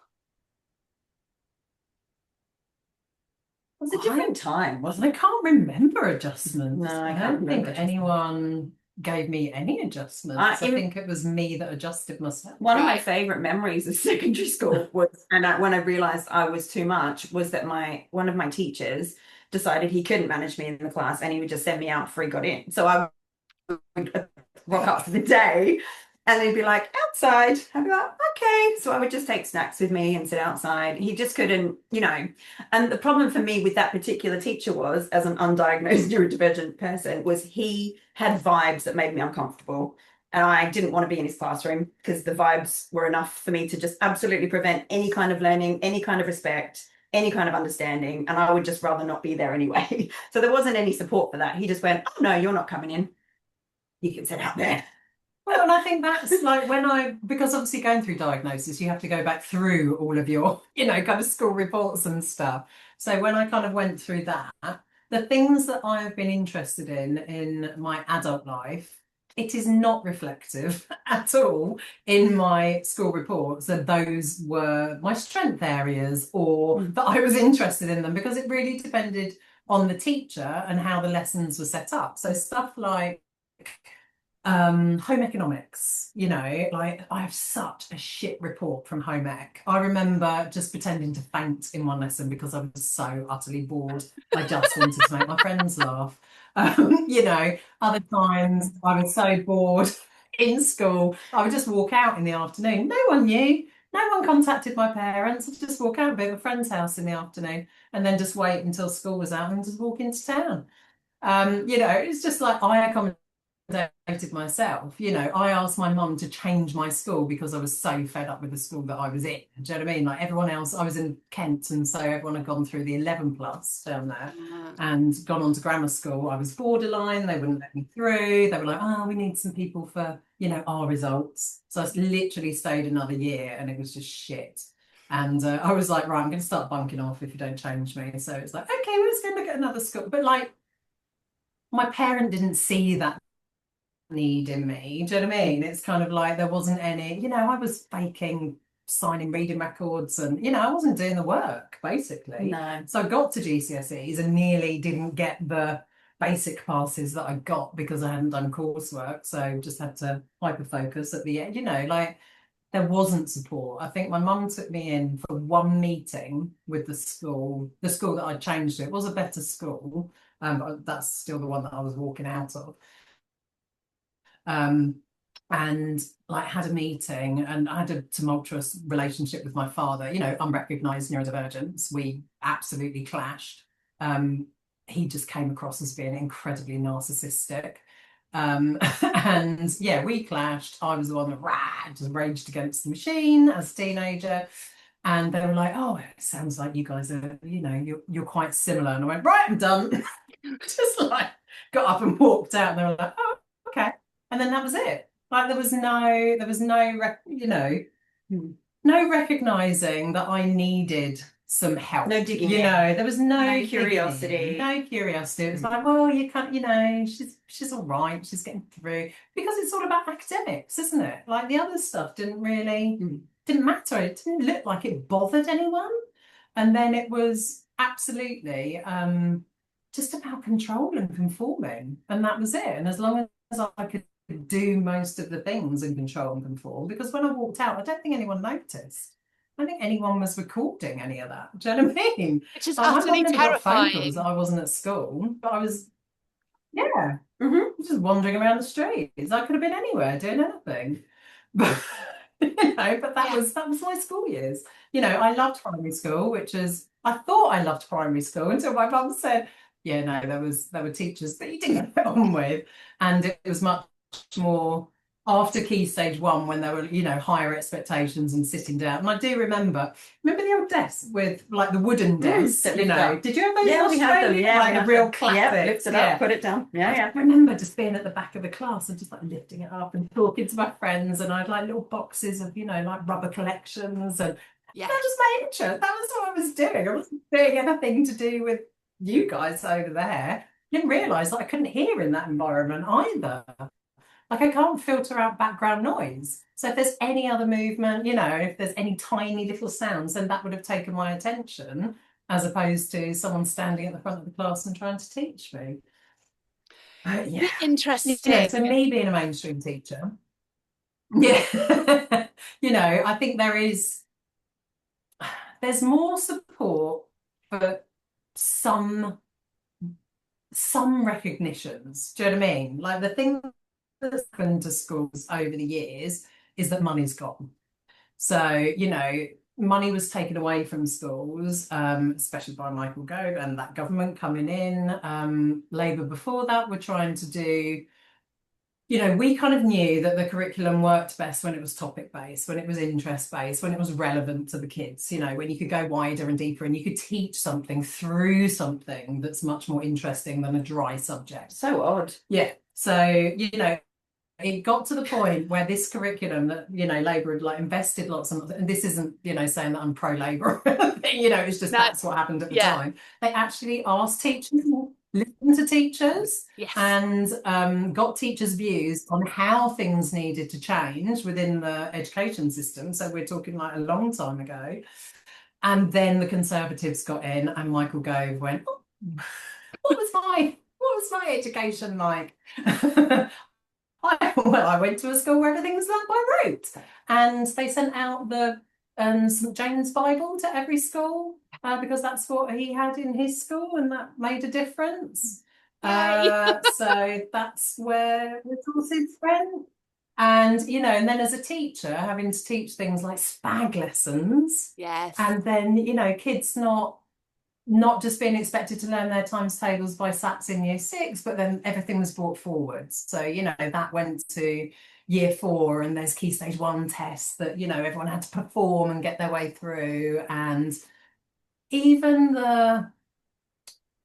It was a different time, wasn't I it? can't remember adjustments. No, I I can't don't think remember anyone gave me any adjustments. I think it was me that adjusted myself. One of my favourite memories of secondary school was, and when I realised I was too much, was that one of my teachers decided he couldn't manage me in the class, and he would just send me out before he got in. So I would rock up for the day, and they'd be like, outside. I'd be like, okay. So I would just take snacks with me and sit outside. He just couldn't, you know. And the problem for me with that particular teacher was, as an undiagnosed neurodivergent person, was he had vibes that made me uncomfortable. And I didn't want to be in his classroom because the vibes were enough for me to just absolutely prevent any kind of learning, any kind of respect, any kind of understanding. And I would just rather not be there anyway. So there wasn't any support for that. He just went, oh no, you're not coming in. You can sit out there. Well, and I think that's like because obviously going through diagnosis, you have to go back through all of your, you know, kind of school reports and stuff. So when I kind of went through that, the things that I have been interested in my adult life, it is not reflective at all in my school reports that those were my strength areas or that I was interested in them, because it really depended on the teacher and how the lessons were set up. So stuff like home economics, you know, like I have such a shit report from home ec. I remember just pretending to faint in one lesson because I was so utterly bored. I just wanted to make my friends laugh. You know, other times I was so bored in school, I would just walk out in the afternoon. No one knew. No one contacted my parents. I'd just walk out of a friend's house in the afternoon and then just wait until school was out and just walk into town. You know, it's just like I accommodated myself. You know, I asked my mum to change my school because I was so fed up with the school that I was in. Do you know what I mean? Like everyone else, I was in Kent, and so everyone had gone through the 11 plus down there and gone on to grammar school. I was borderline. They wouldn't let me through. They were like, oh, we need some people for, you know, our results. So I literally stayed another year, and it was just shit. And I was like, right, I'm going to start bunking off if you don't change me. So it's like, okay, we're just going to look at another school. But like, my parent didn't see that need in me. Do you know what I mean? It's kind of like there wasn't any, you know, I was faking signing reading records, and you know, I wasn't doing the work basically. No. So I got to GCSEs and nearly didn't get the basic passes that I got because I hadn't done coursework. So just had to hyper focus at the end, you know, like there wasn't support. I think my mum took me in for one meeting with the school that I changed to. It was a better school, but that's still the one that I was walking out of. And like had a meeting, and I had a tumultuous relationship with my father, you know, unrecognized neurodivergence. We absolutely clashed. He just came across as being incredibly narcissistic. And yeah, we clashed. I was the one that just raged against the machine as a teenager. And they were like, oh, it sounds like you guys are, you know, you're quite similar. And I went, right, I'm done. Just like got up and walked out, and they were like, oh, okay. And then that was it. Like there was no, you know, no recognizing that I needed some help. No digging. You know, there was no curiosity. No curiosity. It was like, well, you can't, you know, she's all right. She's getting through, because it's all about academics, isn't it? Like the other stuff didn't matter. It didn't look like it bothered anyone. And then it was absolutely just about control and conforming, and that was it. And as long as I could do most of the things and control and conform, because when I walked out, I don't think anyone noticed. I don't think anyone was recording any of that. Do you know what I mean? Which is utterly terrifying. I wasn't at school, but I was, yeah, just wandering around the streets. I could have been anywhere doing anything. But you know, but that was my school years. You know, I loved primary school, I thought I loved primary school until my mum said, yeah, no, there were teachers that you didn't get on with, and it was much more after Key Stage 1 when there were, you know, higher expectations and sitting down. And I do remember the old desks with like the wooden desks, you know. Did you have those? Yeah, we had them. Yeah, like a real classic. Yeah, lift it up, put it down. Yeah. I remember just being at the back of the class and just like lifting it up and talking to my friends, and I had like little boxes of, you know, like rubber collections, and Yeah. That was my interest. That was what I was doing. I wasn't doing anything to do with you guys over there. Didn't realise that I couldn't hear in that environment either. Like I can't filter out background noise. So if there's any other movement, if there's any tiny little sounds, then that would have taken my attention, as opposed to someone standing at the front of the class and trying to teach me. Yeah. Interesting. So me being a mainstream teacher, yeah, I think there's more support for some recognitions. Do you know what I mean? Like the thing that's happened to schools over the years is that money's gone. So, money was taken away from schools, especially by Michael Gove and that government coming in. Labour before that were trying to do, we kind of knew that the curriculum worked best when it was topic-based, when it was interest-based, when it was relevant to the kids, when you could go wider and deeper and you could teach something through something that's much more interesting than a dry subject. So odd. Yeah. So, it got to the point where this curriculum that, Labour had like invested lots of, and this isn't, saying that I'm pro-Labour or anything, it's just that's what happened at the time. They actually asked teachers, listened to teachers, Yes. and got teachers' views on how things needed to change within the education system. So we're talking like a long time ago. And then the Conservatives got in and Michael Gove went, oh, what was my education like? I went to a school where everything was learned by rote, and they sent out the St James Bible to every school because that's what he had in his school, and that made a difference. So that's where resources went. And and then as a teacher, having to teach things like spag lessons, yes, and then kids not just being expected to learn their times tables by SATs in year 6, but then everything was brought forwards. So, that went to year 4 and there's key stage 1 tests that, everyone had to perform and get their way through. And even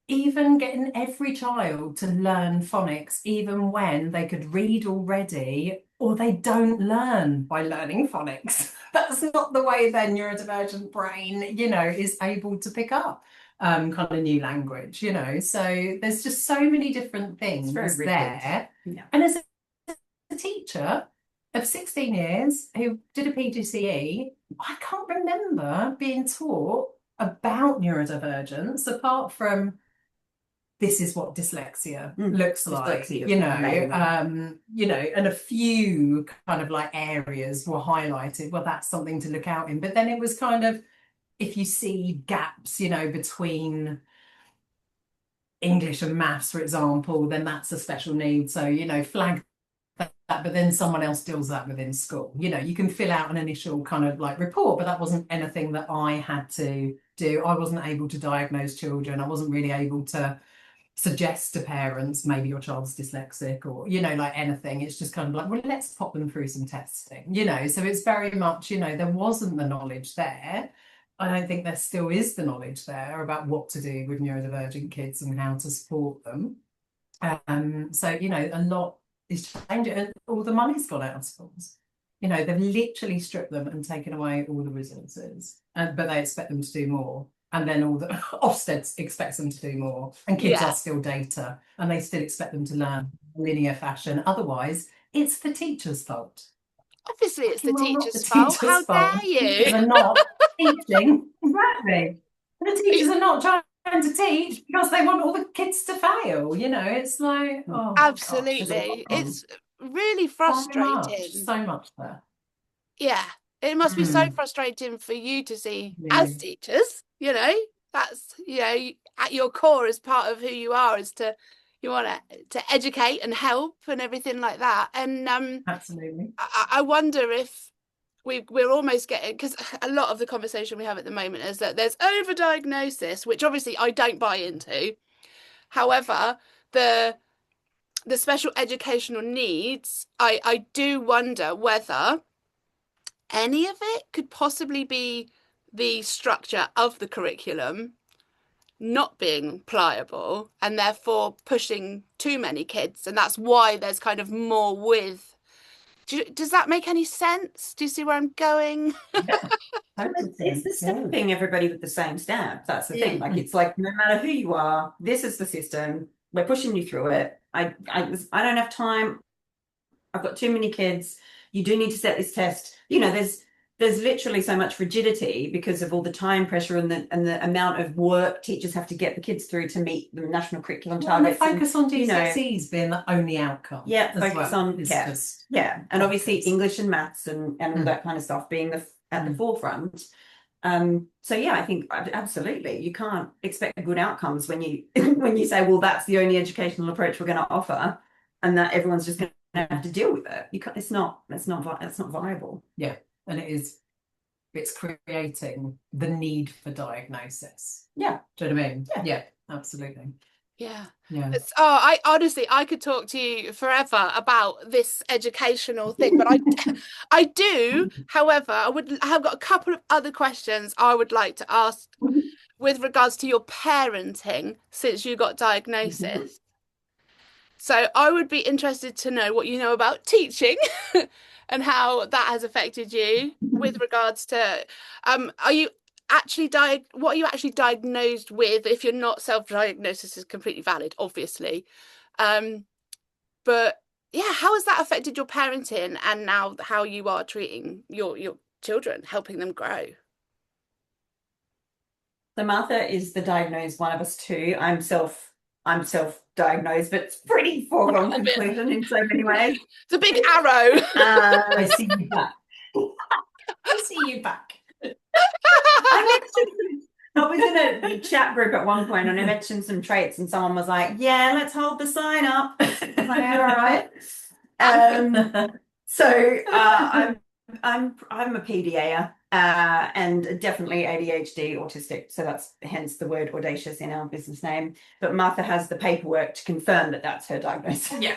getting every child to learn phonics, even when they could read already, or they don't learn by learning phonics. That's not the way their neurodivergent brain, is able to pick up kind of new language, So there's just so many different things there. Yeah. And as a teacher of 16 years who did a PGCE, I can't remember being taught about neurodivergence apart from this is what dyslexia looks like, and a few kind of like areas were highlighted. Well, that's something to look out in. But then it was kind of, if you see gaps, between English and maths, for example, then that's a special need. So, flag that, but then someone else deals that within school. You can fill out an initial kind of like report, but that wasn't anything that I had to do. I wasn't able to diagnose children. I wasn't really able to suggest to parents maybe your child's dyslexic or like anything. It's just kind of like, well, let's pop them through some testing, so it's very much there wasn't the knowledge there. I don't think there still is the knowledge there about what to do with neurodivergent kids and how to support them. So a lot is changing and all the money's gone out of schools. They've literally stripped them and taken away all the resources, but they expect them to do more. And then all the Ofsted expects them to do more, and kids are still data, and they still expect them to learn linear fashion. Otherwise, it's the teacher's fault. Obviously, it's the teacher's fault. How dare you? Teachers are not teaching. Exactly. The teachers are not trying to teach because they want all the kids to fail. It's like, oh, absolutely. Gosh, it's really frustrating. So much there. Yeah. It must be so frustrating for you to see as teachers, that's, at your core as part of who you are is you want to educate and help and everything like that. And absolutely. I wonder if we're almost getting, because a lot of the conversation we have at the moment is that there's overdiagnosis, which obviously I don't buy into. However, the special educational needs, I do wonder whether any of it could possibly be the structure of the curriculum not being pliable and therefore pushing too many kids, and that's why there's kind of more with. Does that make any sense? Do you see where I'm going? It's the stamping everybody with the same stamp. That's the thing. Like, it's like, no matter who you are, this is the system. We're pushing you through it. I don't have time. I've got too many kids. You do need to set this test. You know, there's literally so much rigidity because of all the time pressure and the amount of work teachers have to get the kids through to meet the national curriculum targets. And the focus on GCSEs being the only outcome. Yeah, focus on and obviously English and maths and all that kind of stuff being at the forefront. So yeah, I think absolutely you can't expect good outcomes when you when you say, well, that's the only educational approach we're going to offer, and that everyone's just going to have to deal with it. You can't. It's not viable. Yeah, and it's creating the need for diagnosis. Yeah, do you know what I mean? Yeah, absolutely. Yeah. I honestly, I could talk to you forever about this educational thing, but I do, however, have got a couple of other questions I would like to ask with regards to your parenting since you got diagnosis. So I would be interested to know what you know about teaching and how that has affected you with regards to what are you actually diagnosed with? If you're not self-diagnosed, this is completely valid, obviously. But yeah, how has that affected your parenting and now how you are treating your children, helping them grow? So Martha is the diagnosed one of us too. I'm self-diagnosed, but it's pretty foregone conclusion in so many ways. It's a big arrow. I see you back. I see you back. I was in a chat group at one point and I mentioned some traits and someone was like, yeah, let's hold the sign up. I was like, all right. So I'm a PDA and definitely ADHD autistic. So that's hence the word audacious in our business name. But Martha has the paperwork to confirm that that's her diagnosis. Yeah.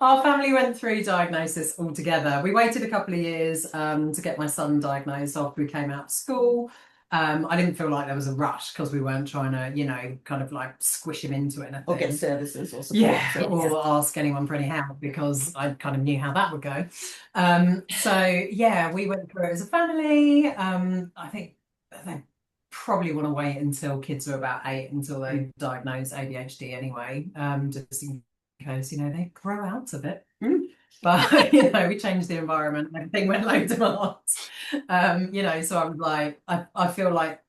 Our family went through diagnosis all together. We waited a couple of years to get my son diagnosed after we came out of school. I didn't feel like there was a rush because we weren't trying to, kind of like squish him into it. Or get services or support. Or ask anyone for any help because I kind of knew how that would go. So yeah, we went through it as a family. I think they probably want to wait until kids are about 8 until they diagnose ADHD anyway, just in case, they grow out of it. But we changed the environment and everything went loads of arts. So I was like, I feel like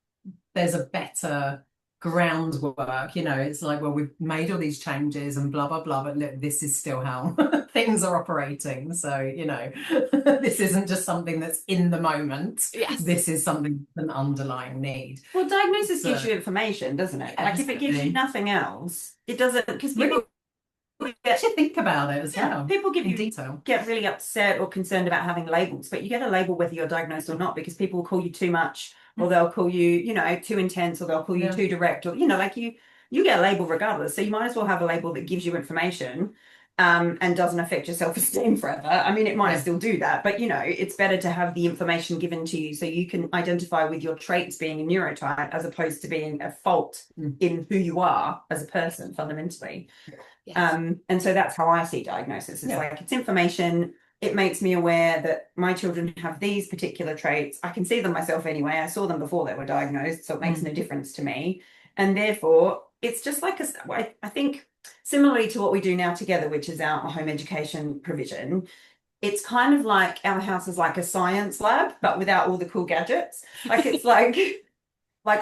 there's a better groundwork. It's like, well, we've made all these changes and blah blah blah, but look, this is still how things are operating. So this isn't just something that's in the moment. Yes, this is something that's an underlying need. Well, diagnosis gives you information, doesn't it? Like, if it gives you nothing else, it doesn't, because people actually think about it as well. People in detail get really upset or concerned about having labels, but you get a label whether you're diagnosed or not, because people will call you too much, or they'll call you, too intense, or they'll call you too direct, or like you get a label regardless. So you might as well have a label that gives you information and doesn't affect your self-esteem forever. I mean, it might still do that, but it's better to have the information given to you so you can identify with your traits being a neurotype as opposed to being a fault in who you are as a person fundamentally. Yes. And so that's how I see diagnosis. It's like, it's information. It makes me aware that my children have these particular traits. I can see them myself anyway. I saw them before they were diagnosed, so it makes no difference to me. And therefore, it's just like I think similarly to what we do now together, which is our home education provision. It's kind of like our house is like a science lab, but without all the cool gadgets. Like, it's like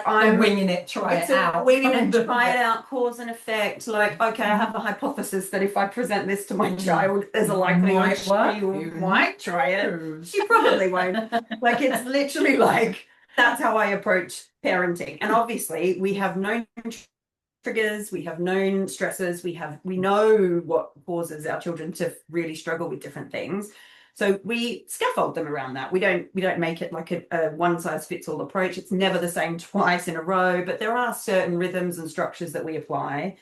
I'm winging it, try it out. Winging it, try it out, cause and effect. Like, okay, I have a hypothesis that if I present this to my child, there's a likelihood she might try it. She probably won't. Like, it's literally like, that's how I approach parenting. And obviously, we have known triggers, we have known stresses, we know what causes our children to really struggle with different things. So we scaffold them around that. We don't make it like a one size fits all approach. It's never the same twice in a row, but there are certain rhythms and structures that we apply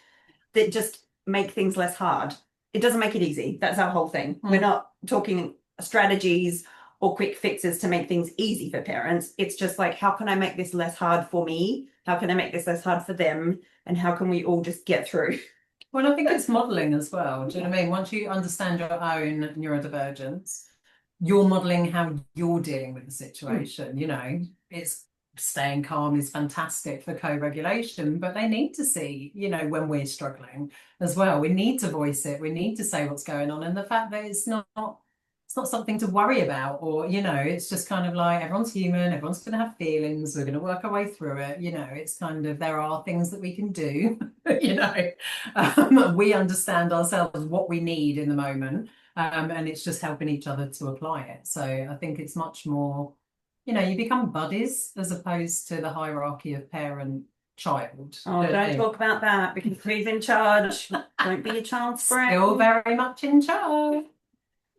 that just make things less hard. It doesn't make it easy. That's our whole thing. We're not talking strategies or quick fixes to make things easy for parents. It's just like, how can I make this less hard for me? How can I make this less hard for them? And how can we all just get through? Well, I think it's modelling as well. Do you know what I mean? Once you understand your own neurodivergence, you're modeling how you're dealing with the situation. You know, it's staying calm is fantastic for co-regulation, but they need to see, you know, when we're struggling as well. We need to voice it. We need to say what's going on, and the fact that it's not something to worry about, or, you know, it's just kind of like everyone's human, everyone's going to have feelings, we're going to work our way through it. You know, it's kind of, there are things that we can do. You know, we understand ourselves what we need in the moment, and it's just helping each other to apply it. So I think it's much more, you know, you become buddies as opposed to the hierarchy of parent child. Oh, don't talk about that, because who's in charge? Don't be a child's friend. Still very much in charge.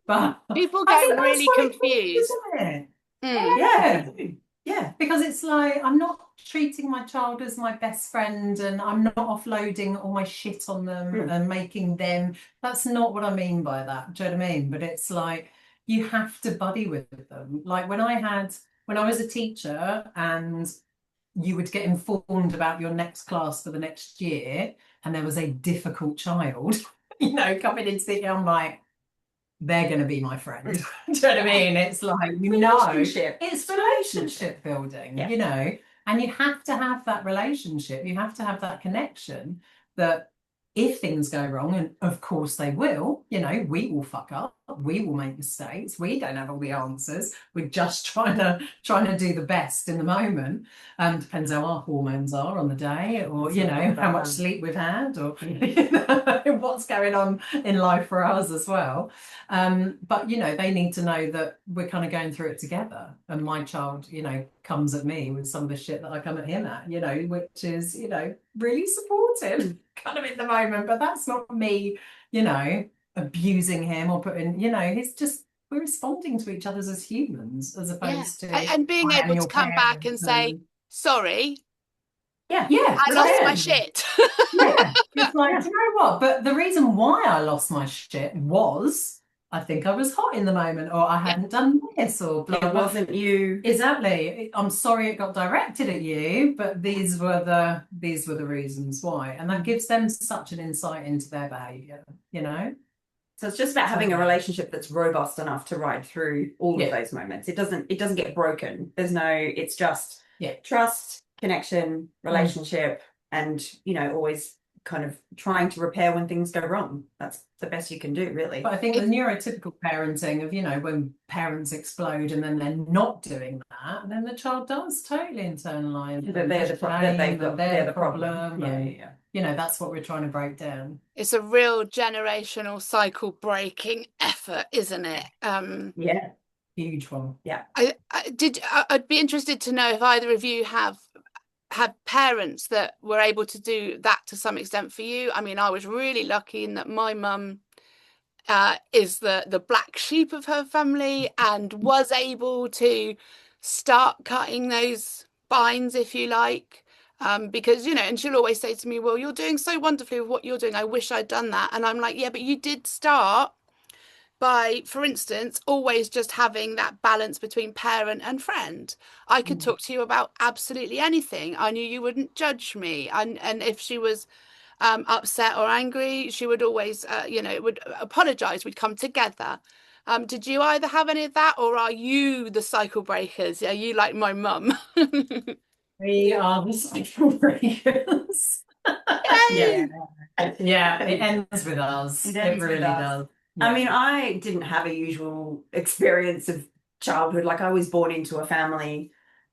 But People I get think that's really what it is, confused. isn't it? Mm. Yeah, because it's like, I'm not treating my child as my best friend, and I'm not offloading all my shit on them and making them. That's not what I mean by that. Do you know what I mean? But it's like, you have to buddy with them. Like when I was a teacher and you would get informed about your next class for the next year, and there was a difficult child, you know, coming into the, I'm like, they're going to be my friend. Do you know what I mean? It's like, you know, it's relationship building, you know, and you have to have that relationship. You have to have that connection that if things go wrong, and of course they will, you know, we will fuck up, we will make mistakes, we don't have all the answers. We're just trying to do the best in the moment. Depends how our hormones are on the day, or you know, how much sleep we've had, or you know, what's going on in life for us as well. But you know, they need to know that we're kind of going through it together. And my child, you know, comes at me with some of the shit that I come at him at, you know, which is, you know, really supportive kind of in the moment. But that's not me, you know, abusing him or putting, you know, it's just, we're responding to each other as humans, as opposed to and being able to come back and say, sorry, I lost my shit. It's like, do you know what? But the reason why I lost my shit was, I think I was hot in the moment, or I hadn't done this, or blah, it wasn't you. Exactly. I'm sorry it got directed at you, but these were the reasons why. And that gives them such an insight into their behaviour, you know? So it's just about having a relationship that's robust enough to ride through all of those moments. It doesn't get broken. It's just trust, connection, relationship, and, you know, always kind of trying to repair when things go wrong. That's the best you can do, really. But I think the neurotypical parenting of, you know, when parents explode and then they're not doing that, and then the child does totally internalize that they're the problem. Yeah. You know, that's what we're trying to break down. It's a real generational cycle breaking effort, isn't it? Yeah, huge one. Yeah. I'd be interested to know if either of you have parents that were able to do that to some extent for you. I mean, I was really lucky in that my mum is the black sheep of her family and was able to start cutting those binds, if you like. Because, you know, and she'll always say to me, well, you're doing so wonderfully with what you're doing. I wish I'd done that. And I'm like, yeah, but you did start by, for instance, always just having that balance between parent and friend. I could talk to you about absolutely anything. I knew you wouldn't judge me. And if she was upset or angry, she would always, you know, would apologize. We'd come together. Did you either have any of that, or are you the cycle breakers? Are you like my mum? We are the cycle breakers. Yay! Yeah, it ends with us. It really does. Yeah. I mean, I didn't have a usual experience of childhood. Like, I was born into a family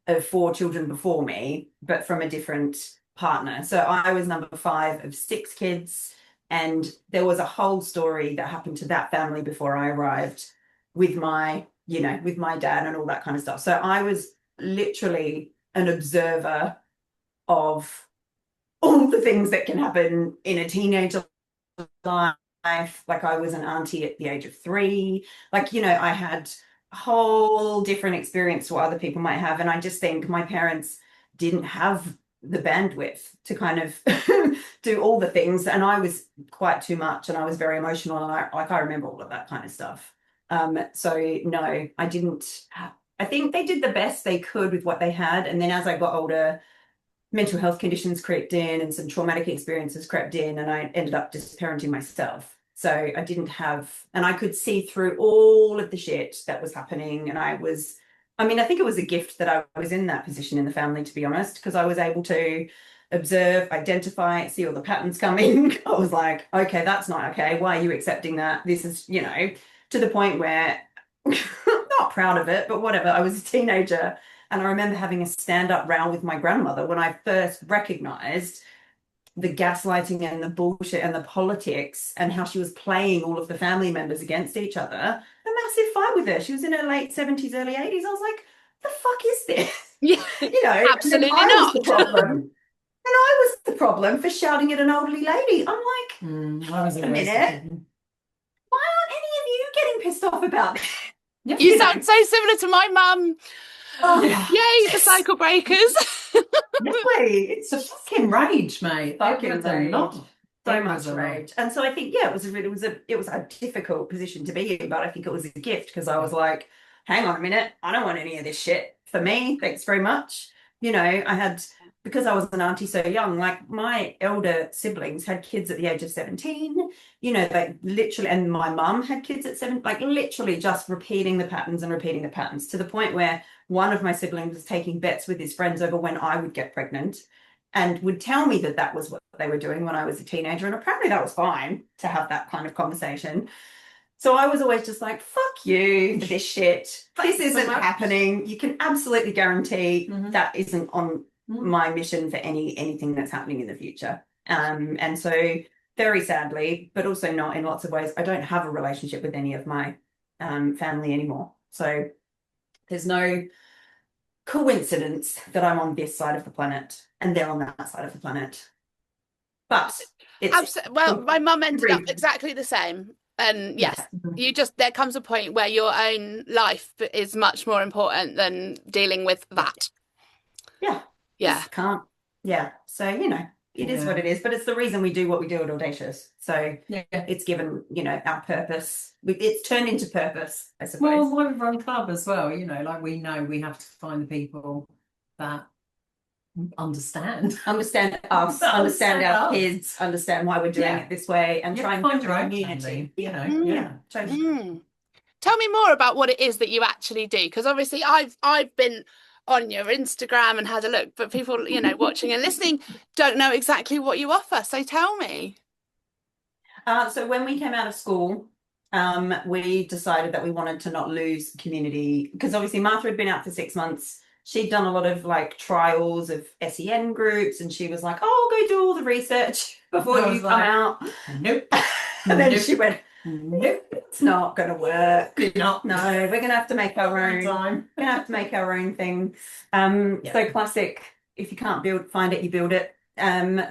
of 4 children before me, but from a different partner. So I was number 5 of 6 kids, and there was a whole story that happened to that family before I arrived with my, you know, with my dad and all that kind of stuff. So I was literally an observer of all the things that can happen in a teenager life. Like, I was an auntie at the age of 3. Like, you know, I had a whole different experience to what other people might have. And I just think my parents didn't have the bandwidth to kind of do all the things. And I was quite too much, and I was very emotional. And I remember all of that kind of stuff. So no, I didn't. I think they did the best they could with what they had. And then as I got older, mental health conditions crept in and some traumatic experiences crept in, and I ended up just parenting myself. So I didn't have, and I could see through all of the shit that was happening. And I think it was a gift that I was in that position in the family, to be honest, because I was able to observe, identify, see all the patterns coming. I was like, okay, that's not okay. Why are you accepting that? This is, to the point where I'm not proud of it, but whatever. I was a teenager, and I remember having a stand-up row with my grandmother when I first recognized the gaslighting and the bullshit and the politics and how she was playing all of the family members against each other. A massive fight with her. She was in her late 70s, early 80s. I was like, the fuck is this? Yeah, absolutely I not. was the problem. And I was the problem for shouting at an elderly lady. I'm like, I was wait a minute. Why aren't any of you getting pissed off about this? Yeah. You sound so similar to my mum. Oh, Yay, the cycle breakers. Really? It's a fucking rage, mate. Fucking It was a rage. lot. So It much was a lot. rage. And so I think, yeah, it was a difficult position to be in, but I think it was a gift because I was like, hang on a minute, I don't want any of this shit for me. Thanks very much. Because I was an auntie so young, like my elder siblings had kids at the age of 17, like literally, and my mum had kids at 7, like literally just repeating the patterns to the point where one of my siblings was taking bets with his friends over when I would get pregnant and would tell me that that was what they were doing when I was a teenager. And apparently that was fine to have that kind of conversation. So I was always just like, fuck you for this shit. This isn't happening. You can absolutely guarantee that isn't on my mission for anything that's happening in the future. And so very sadly, but also not in lots of ways, I don't have a relationship with any of my family anymore. So there's no coincidence that I'm on this side of the planet and they're on that side of the planet. But it's my mum ended up exactly the same. And yes, there comes a point where your own life is much more important than dealing with that. Yeah. Can't. Yeah. So, it is what it is, but it's the reason we do what we do at AuDHDacious. So it's given, our purpose. It's turned into purpose, I suppose. Well, why we run club as well, like we know we have to find the people that understand us, understand our kids, understand why we're doing it this way, and try and find your own community. Tell me more about what it is that you actually do, because obviously I've been on your Instagram and had a look, but people watching and listening don't know exactly what you offer, so tell me. So when we came out of school, we decided that we wanted to not lose community, because obviously Martha had been out for 6 months. She'd done a lot of like trials of SEN groups, and she was like, oh, I'll go do all the research before you come out. Nope. And then she went, nope, it's not going to work. No, we're going to have to make our own. We're going to have to make our own thing. So classic, if you can't find it, you build it.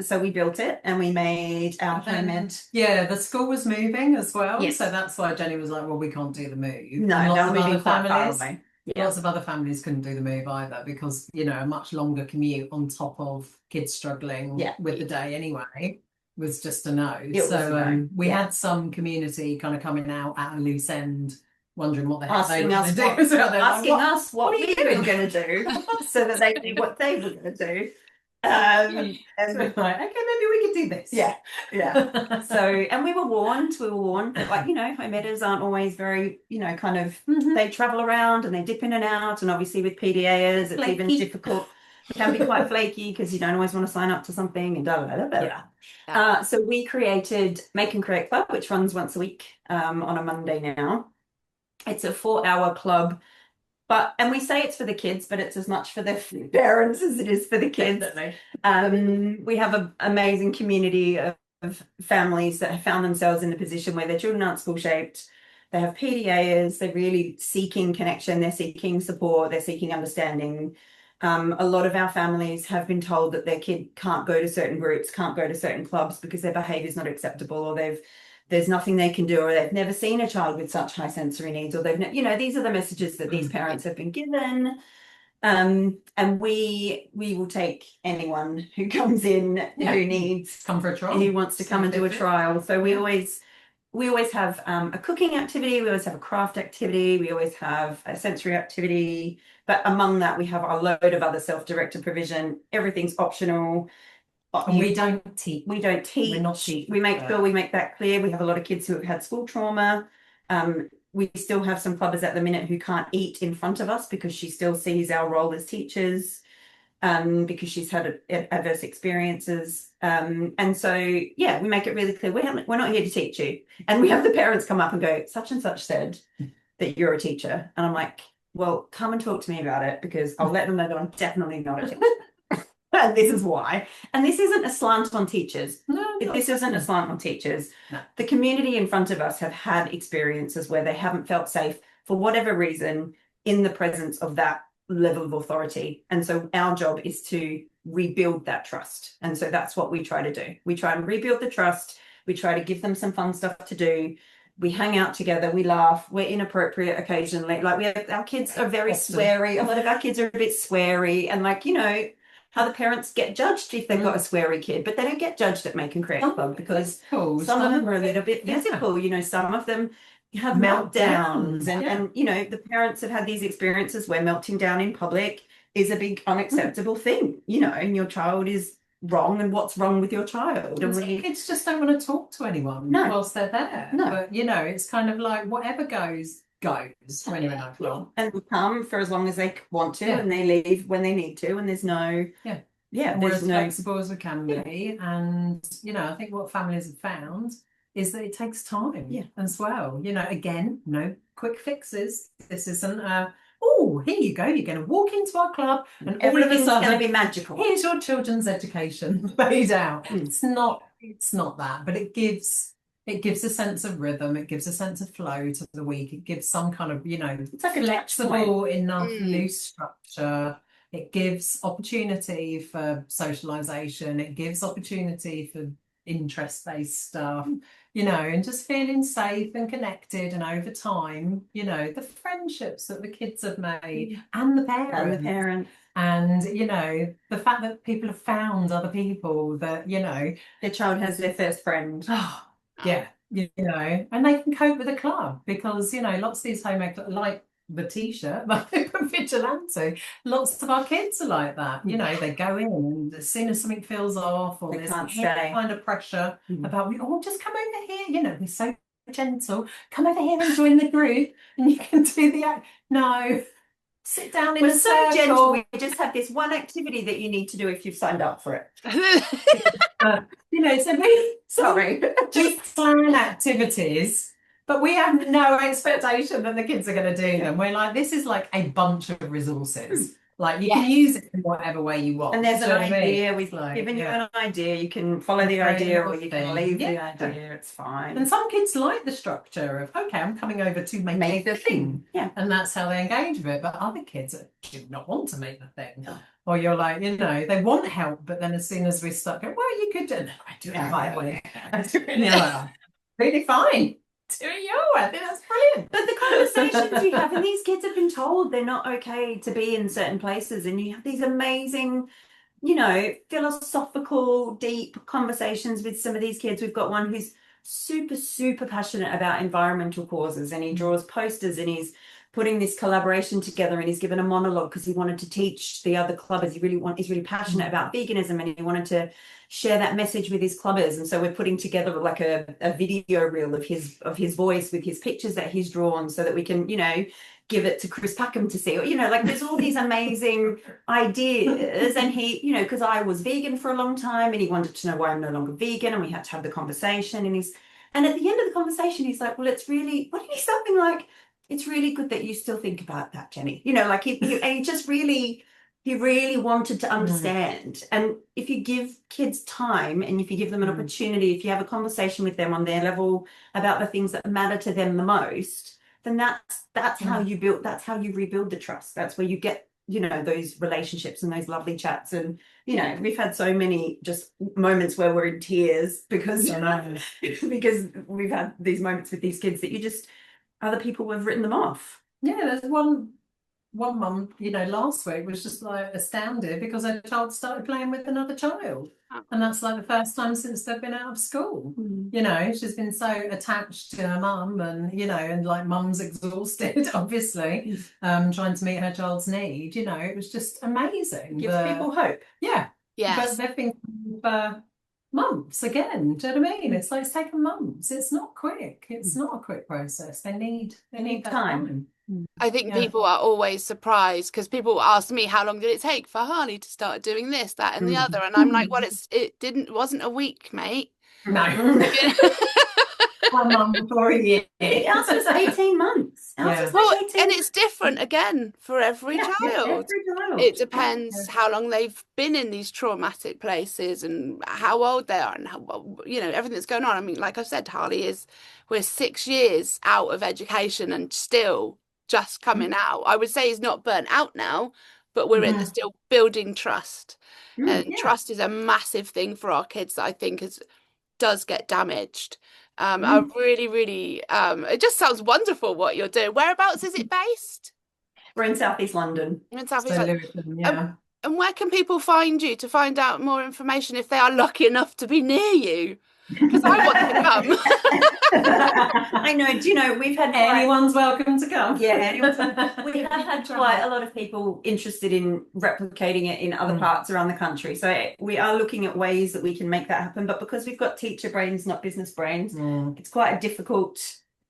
So we built it and we made our homemade. Yeah, the school was moving as well. Yes. So that's why Jenny was like, well, we can't do the move. No, they were moving quite far away. Yeah. Lots of other families couldn't do the move either because, a much longer commute on top of kids struggling with the day anyway was just a no. So we had some community kind of coming out at a loose end, wondering what the heck they were going to do. Asking us what we were going to do so that they knew what they were going to do. And so like, okay, maybe we could do this. Yeah. So, and we were warned, but like, home editors aren't always very, kind of, they travel around and they dip in and out. And obviously with PDAs, it's even difficult. It can be quite flaky because you don't always want to sign up to something and So we created Make and Create Club, which runs once a week on a Monday now. It's a 4-hour club. And we say it's for the kids, but it's as much for the parents as it is for the kids. Definitely. We have an amazing community of families that have found themselves in the position where their children aren't school shaped. They have PDAs. They're really seeking connection. They're seeking support. They're seeking understanding. A lot of our families have been told that their kid can't go to certain groups, can't go to certain clubs because their behaviour is not acceptable, or there's nothing they can do, or they've never seen a child with such high sensory needs, or these are the messages that these parents have been given. And we will take anyone who comes in who needs come for a trial, who wants to come and do a trial. So we always have a cooking activity, we always have a craft activity, we always have a sensory activity, but among that we have a load of other self-directed provision. Everything's optional. And we don't teach. We don't teach. We're not teaching. We make sure we make that clear. We have a lot of kids who have had school trauma. We still have some clubbers at the minute who can't eat in front of us because she still sees our role as teachers, because she's had adverse experiences. And so, yeah, we make it really clear. We're not here to teach you. And we have the parents come up and go, such and such said that you're a teacher. And I'm like, well, come and talk to me about it, because I'll let them know that I'm definitely not a teacher. And this is why. And this isn't a slant on teachers. This isn't a slant on teachers. No. The community in front of us have had experiences where they haven't felt safe for whatever reason in the presence of that level of authority. And so our job is to rebuild that trust. And so that's what we try to do. We try and rebuild the trust. We try to give them some fun stuff to do. We hang out together, we laugh, we're inappropriate occasionally. Like our kids are very sweary. A lot of our kids are a bit sweary, and like, you know, how the parents get judged if they've got a sweary kid, but they don't get judged at Make and Create Club because some of them are a little bit physical. You know, some of them have meltdowns, and you know, the parents have had these experiences where melting down in public is a big unacceptable thing, you know, and your child is wrong, and what's wrong with your child. And kids just don't want to talk to anyone whilst they're there. But you know, it's kind of like whatever goes when you're in our club. And they come for as long as they want to, and they leave when they need to, and there's no we're as flexible as we can be. And you know, I think what families have found is that it takes time as well. You know, again, no quick fixes. This isn't oh, here you go, you're going to walk into our club and all of a sudden going to be magical. Here's your children's education laid out. It's not that, but it gives a sense of rhythm, it gives a sense of flow to the week, it gives some kind of, you know, it's like flexible enough loose structure. It gives opportunity for socialization, it gives opportunity for interest-based stuff, you know, and just feeling safe and connected. And over time, you know, the friendships that the kids have made and the parents, and you know, the fact that people have found other people that, you know, their child has their first friend. Yeah, you know, and they can cope with a club because, you know, lots of these homemade, like the t-shirt, like Vigilante, lots of our kids are like that. You know, they go in and as soon as something feels off or there's kind of pressure about, oh, just come over here, you know, we're so gentle, come over here and join the group and you can do the act. No, sit down in a circle. We're so gentle. We just have this one activity that you need to do if you've signed up for it. You know, so we plan activities, but we have no expectation that the kids are going to do them. We're like, this is like a bunch of resources. Like you can use it in whatever way you want. And there's an idea, we've given you an idea. You can follow the idea or you can leave the idea. It's fine. And some kids like the structure of, okay, I'm coming over to make the thing. Yeah. And that's how they engage with it. But other kids do not want to make the thing. No. Or you're like, you know, they want help, but then as soon as we start going, well, you could do it. No, I do it my way. Really fine. Do it your way. I think that's brilliant. But the conversations you have, and these kids have been told they're not okay to be in certain places, and you have these amazing, you know, philosophical, deep conversations with some of these kids. We've got one who's super, super passionate about environmental causes, and he draws posters and he's putting this collaboration together, and he's given a monologue because he wanted to teach the other clubbers. He's really passionate about veganism, and he wanted to share that message with his clubbers. And so we're putting together like a video reel of his voice with his pictures that he's drawn, so that we can, you know, give it to Chris Packham to see. You know, like there's all these amazing ideas. And he, you know, because I was vegan for a long time, and he wanted to know why I'm no longer vegan, and we had to have the conversation. And at the end of the conversation, he's like, well, it's really, what did he something like, it's really good that you still think about that, Jenny. You know, like he just really, he really wanted to understand. And if you give kids time, and if you give them an opportunity, if you have a conversation with them on their level about the things that matter to them the most, then that's how you rebuild the trust. That's where you get, you know, those relationships and those lovely chats. And, you know, we've had so many just moments where we're in tears because we've had these moments with these kids that you just, other people have written them off. Yeah, there's one mum, you know, last week was just like astounded because her child started playing with another child. And that's like the first time since they've been out of school. You know, she's been so attached to her mum, and, you know, and like mum's exhausted, obviously, trying to meet her child's need. You know, it was just amazing. Gives people hope. Yeah. Yes. But they've been for months again. Do you know what I mean? It's like it's taken months. It's not quick. It's not a quick process. They need that time. I think people are always surprised because people ask me how long did it take for Harley to start doing this, that, and the other, and I'm like, well, it wasn't a week, mate. No. One month or a year. Ours was 18 months. Ours was Well, like 18 and it's different again for every child. every child. It depends how long they've been in these traumatic places and how old they are and how, you know, everything that's going on. I mean, like I said, we're 6 years out of education and still just coming out. I would say he's not burnt out now, but we're in the still building trust. And trust is a massive thing for our kids that I think does get damaged. I really, really, it just sounds wonderful what you're doing. Whereabouts is it based? We're in Southeast London. In Southeast London. Yeah. And where can people find you to find out more information if they are lucky enough to be near you? Because I want to come. I know. Do you know, we've had anyone's welcome to come. Yeah, anyone's welcome. We have had quite a lot of people interested in replicating it in other parts around the country. So we are looking at ways that we can make that happen. But because we've got teacher brains, not business brains, it's quite a difficult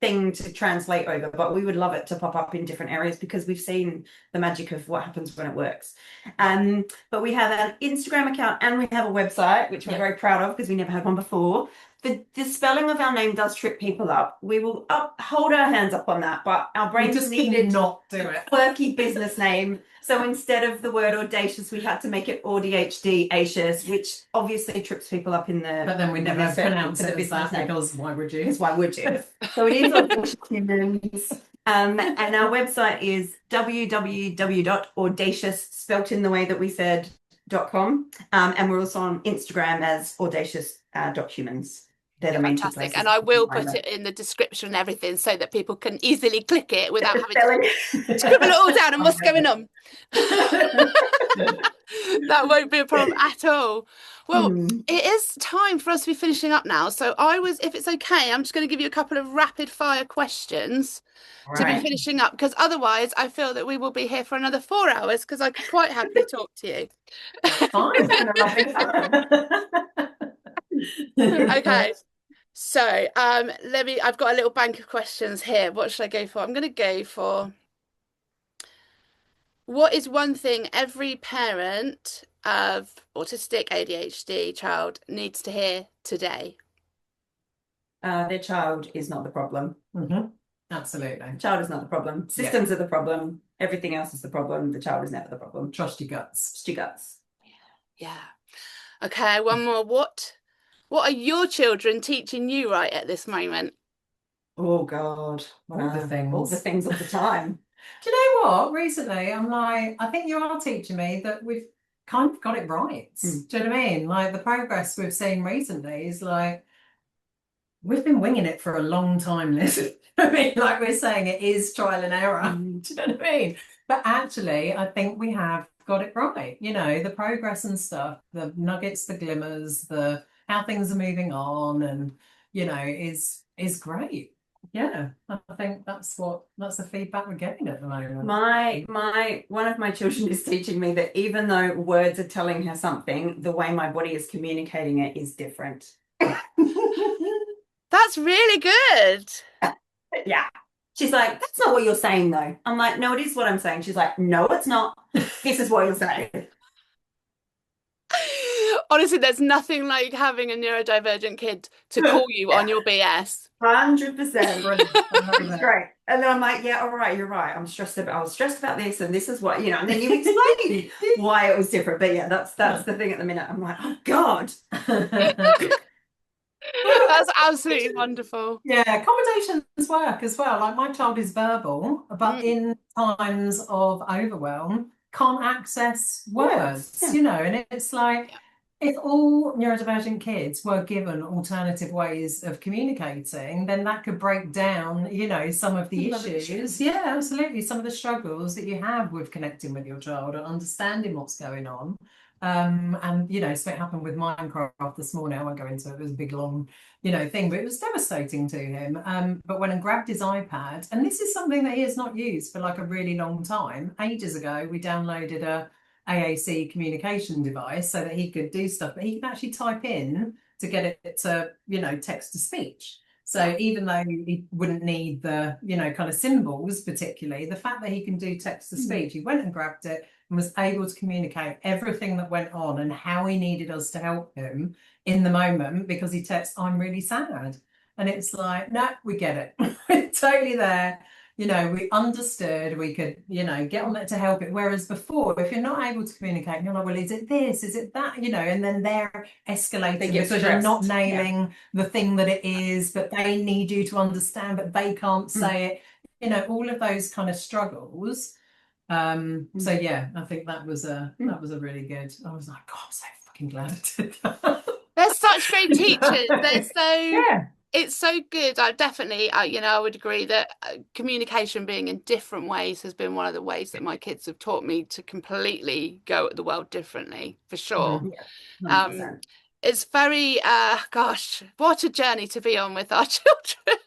thing to translate over, but we would love it to pop up in different areas because we've seen the magic of what happens when it works. But we have an Instagram account and we have a website, which we're very proud of because we never had one before. The spelling of our name does trip people up. We will hold our hands up on that, but our brains just needed not do it. Quirky business name. So instead of the word audacious, we had to make it AuDHDacious, which obviously trips people up in the. But then we never pronounce it as that because why would you? Because why would you? So it is AuDHDcious Humans. And our website is www.audacious, spelt in the way that we said, .com. And we're also on Instagram as AuDHDcious.humans. They're the main two places. And I will put it in the description and everything so that people can easily click it without having to scribble it all down and what's going on. That won't be a problem at all. Well, it is time for us to be finishing up now. So if it's okay, I'm just going to give you a couple of rapid fire questions to be finishing up, because otherwise I feel that we will be here for another 4 hours because I could quite happily talk to you. Okay. So I've got a little bank of questions here. What should I go for? I'm going to go for, what is one thing every parent of autistic ADHD child needs to hear today? Their child is not the problem. Absolutely. Child is not the problem. Systems are the problem. Everything else is the problem. The child is never the problem. Trust your guts. Trust your guts. Yeah. Okay, one more. What are your children teaching you right at this moment? Oh God. All the things. All the things all the time. Do you know what? Recently, I'm like, I think you are teaching me that we've kind of got it right. Do you know what I mean? Like the progress we've seen recently is like, we've been winging it for a long time, Liz. I mean, like we're saying, it is trial and error. Do you know what I mean? But actually, I think we have got it right. You know, the progress and stuff, the nuggets, the glimmers, the how things are moving on, and you know, is great. Yeah, I think that's the feedback we're getting at the moment. One of my children is teaching me that even though words are telling her something, the way my body is communicating it is different. That's really good. Yeah. She's like, that's not what you're saying though. I'm like, no, it is what I'm saying. She's like, no, it's not. This is what you're saying. Honestly, there's nothing like having a neurodivergent kid to call you on your BS. 100%. Great. And then I'm like, yeah, all right, you're right. I was stressed about this, and this is what, you know, and then you explain why it was different. But yeah, that's the thing at the minute. I'm like, oh God. That's absolutely wonderful. Yeah, accommodations work as well. Like my child is verbal, but in times of overwhelm, can't access words, you know, and it's like, if all neurodivergent kids were given alternative ways of communicating, then that could break down, you know, some of the issues. Yeah, absolutely. Some of the struggles that you have with connecting with your child and understanding what's going on. And, you know, something happened with Minecraft this morning. I won't go into it. It was a big, long, you know, thing, but it was devastating to him. But when I grabbed his iPad, and this is something that he has not used for like a really long time, ages ago, we downloaded a AAC communication device so that he could do stuff, but he can actually type in to get it to, text to speech. So even though he wouldn't need the, kind of symbols particularly, the fact that he can do text to speech, he went and grabbed it and was able to communicate everything that went on and how he needed us to help him in the moment, because he texts, "I'm really sad." And it's like, no, we get it. We're totally there. We understood, we could, get on it to help it. Whereas before, if you're not able to communicate, you're like, well, is it this? Is it that? And then they're escalating because you're not naming the thing that it is, but they need you to understand, but they can't say it. All of those kind of struggles. So yeah, I think that was a really good. I was like, God, I'm so fucking glad I did that. They're such great teachers. They're so It's so good. I definitely, I would agree that communication being in different ways has been one of the ways that my kids have taught me to completely go at the world differently, for sure. It's very, gosh, what a journey to be on with our children.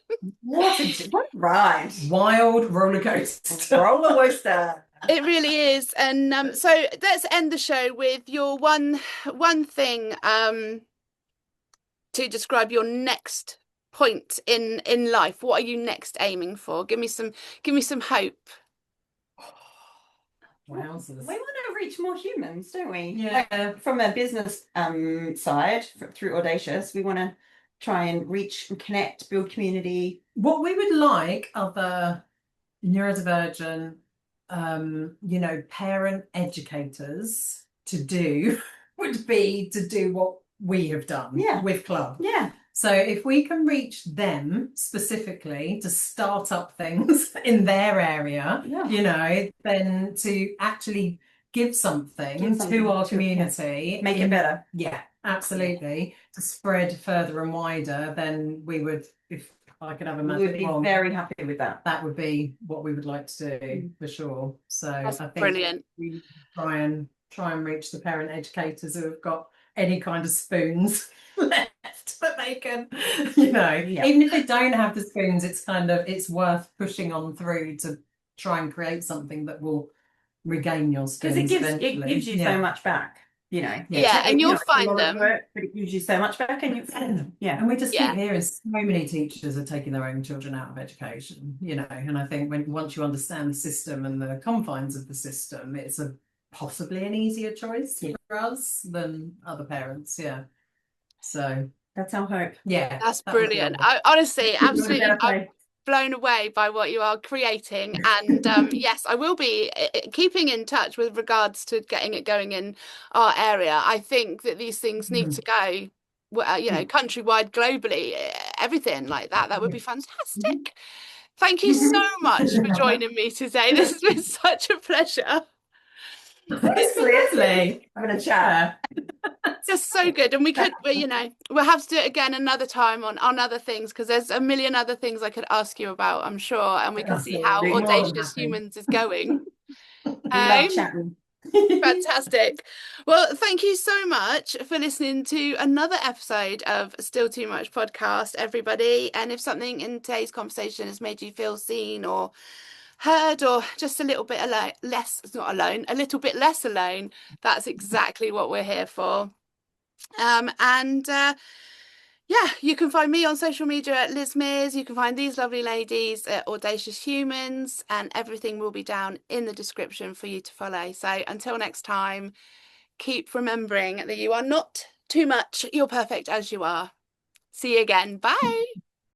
What a ride. Wild roller coaster. Roller coaster. It really is. And so let's end the show with your one thing to describe your next point in life. What are you next aiming for? Give me some hope. Wowzers. We want to reach more humans, don't we? Yeah. Like, from a business side, through AuDHDacious, we want to try and reach and connect, build community. What we would like other neurodivergent, parent educators to do would be to do what we have done with Club. Yeah. So if we can reach them specifically to start up things in their area, then to actually give something to our community. Make it better. Yeah, absolutely. To spread further and wider, then we would, if I could have a magic wand, be very happy with that. That would be what we would like to do for sure. So that's I think brilliant. We try and reach the parent educators who have got any kind of spoons left that they can, even if they don't have the spoons, it's worth pushing on through to try and create something that will regain your spoons. Because it gives you so much back, and you'll find them. But it gives you so much back, and you find them. Yeah. And we just keep hearing so many teachers are taking their own children out of education, and I think once you understand the system and the confines of the system, it's possibly an easier choice for us than other parents. So that's our hope. That's brilliant. I honestly, absolutely, I'm blown away by what you are creating. And yes, I will be keeping in touch with regards to getting it going in our area. I think that these things need to go, countrywide, globally, everything like that. That would be fantastic. Thank you so much for joining me today. This has been such a pleasure. Seriously, I'm gonna chat. Just so good. And we could, we'll have to do it again another time on other things, because there's a million other things I could ask you about, I'm sure, and we can see how AuDHDacious Humans is going. Love chatting. Fantastic. Well, thank you so much for listening to another episode of Still Too Much podcast, everybody. And if something in today's conversation has made you feel seen or heard, or just a little bit less alone, that's exactly what we're here for. You can find me on social media at Liz Mears. You can find these lovely ladies at AuDHDacious Humans, and everything will be down in the description for you to follow. So until next time, keep remembering that you are not too much. You're perfect as you are. See you again. Bye.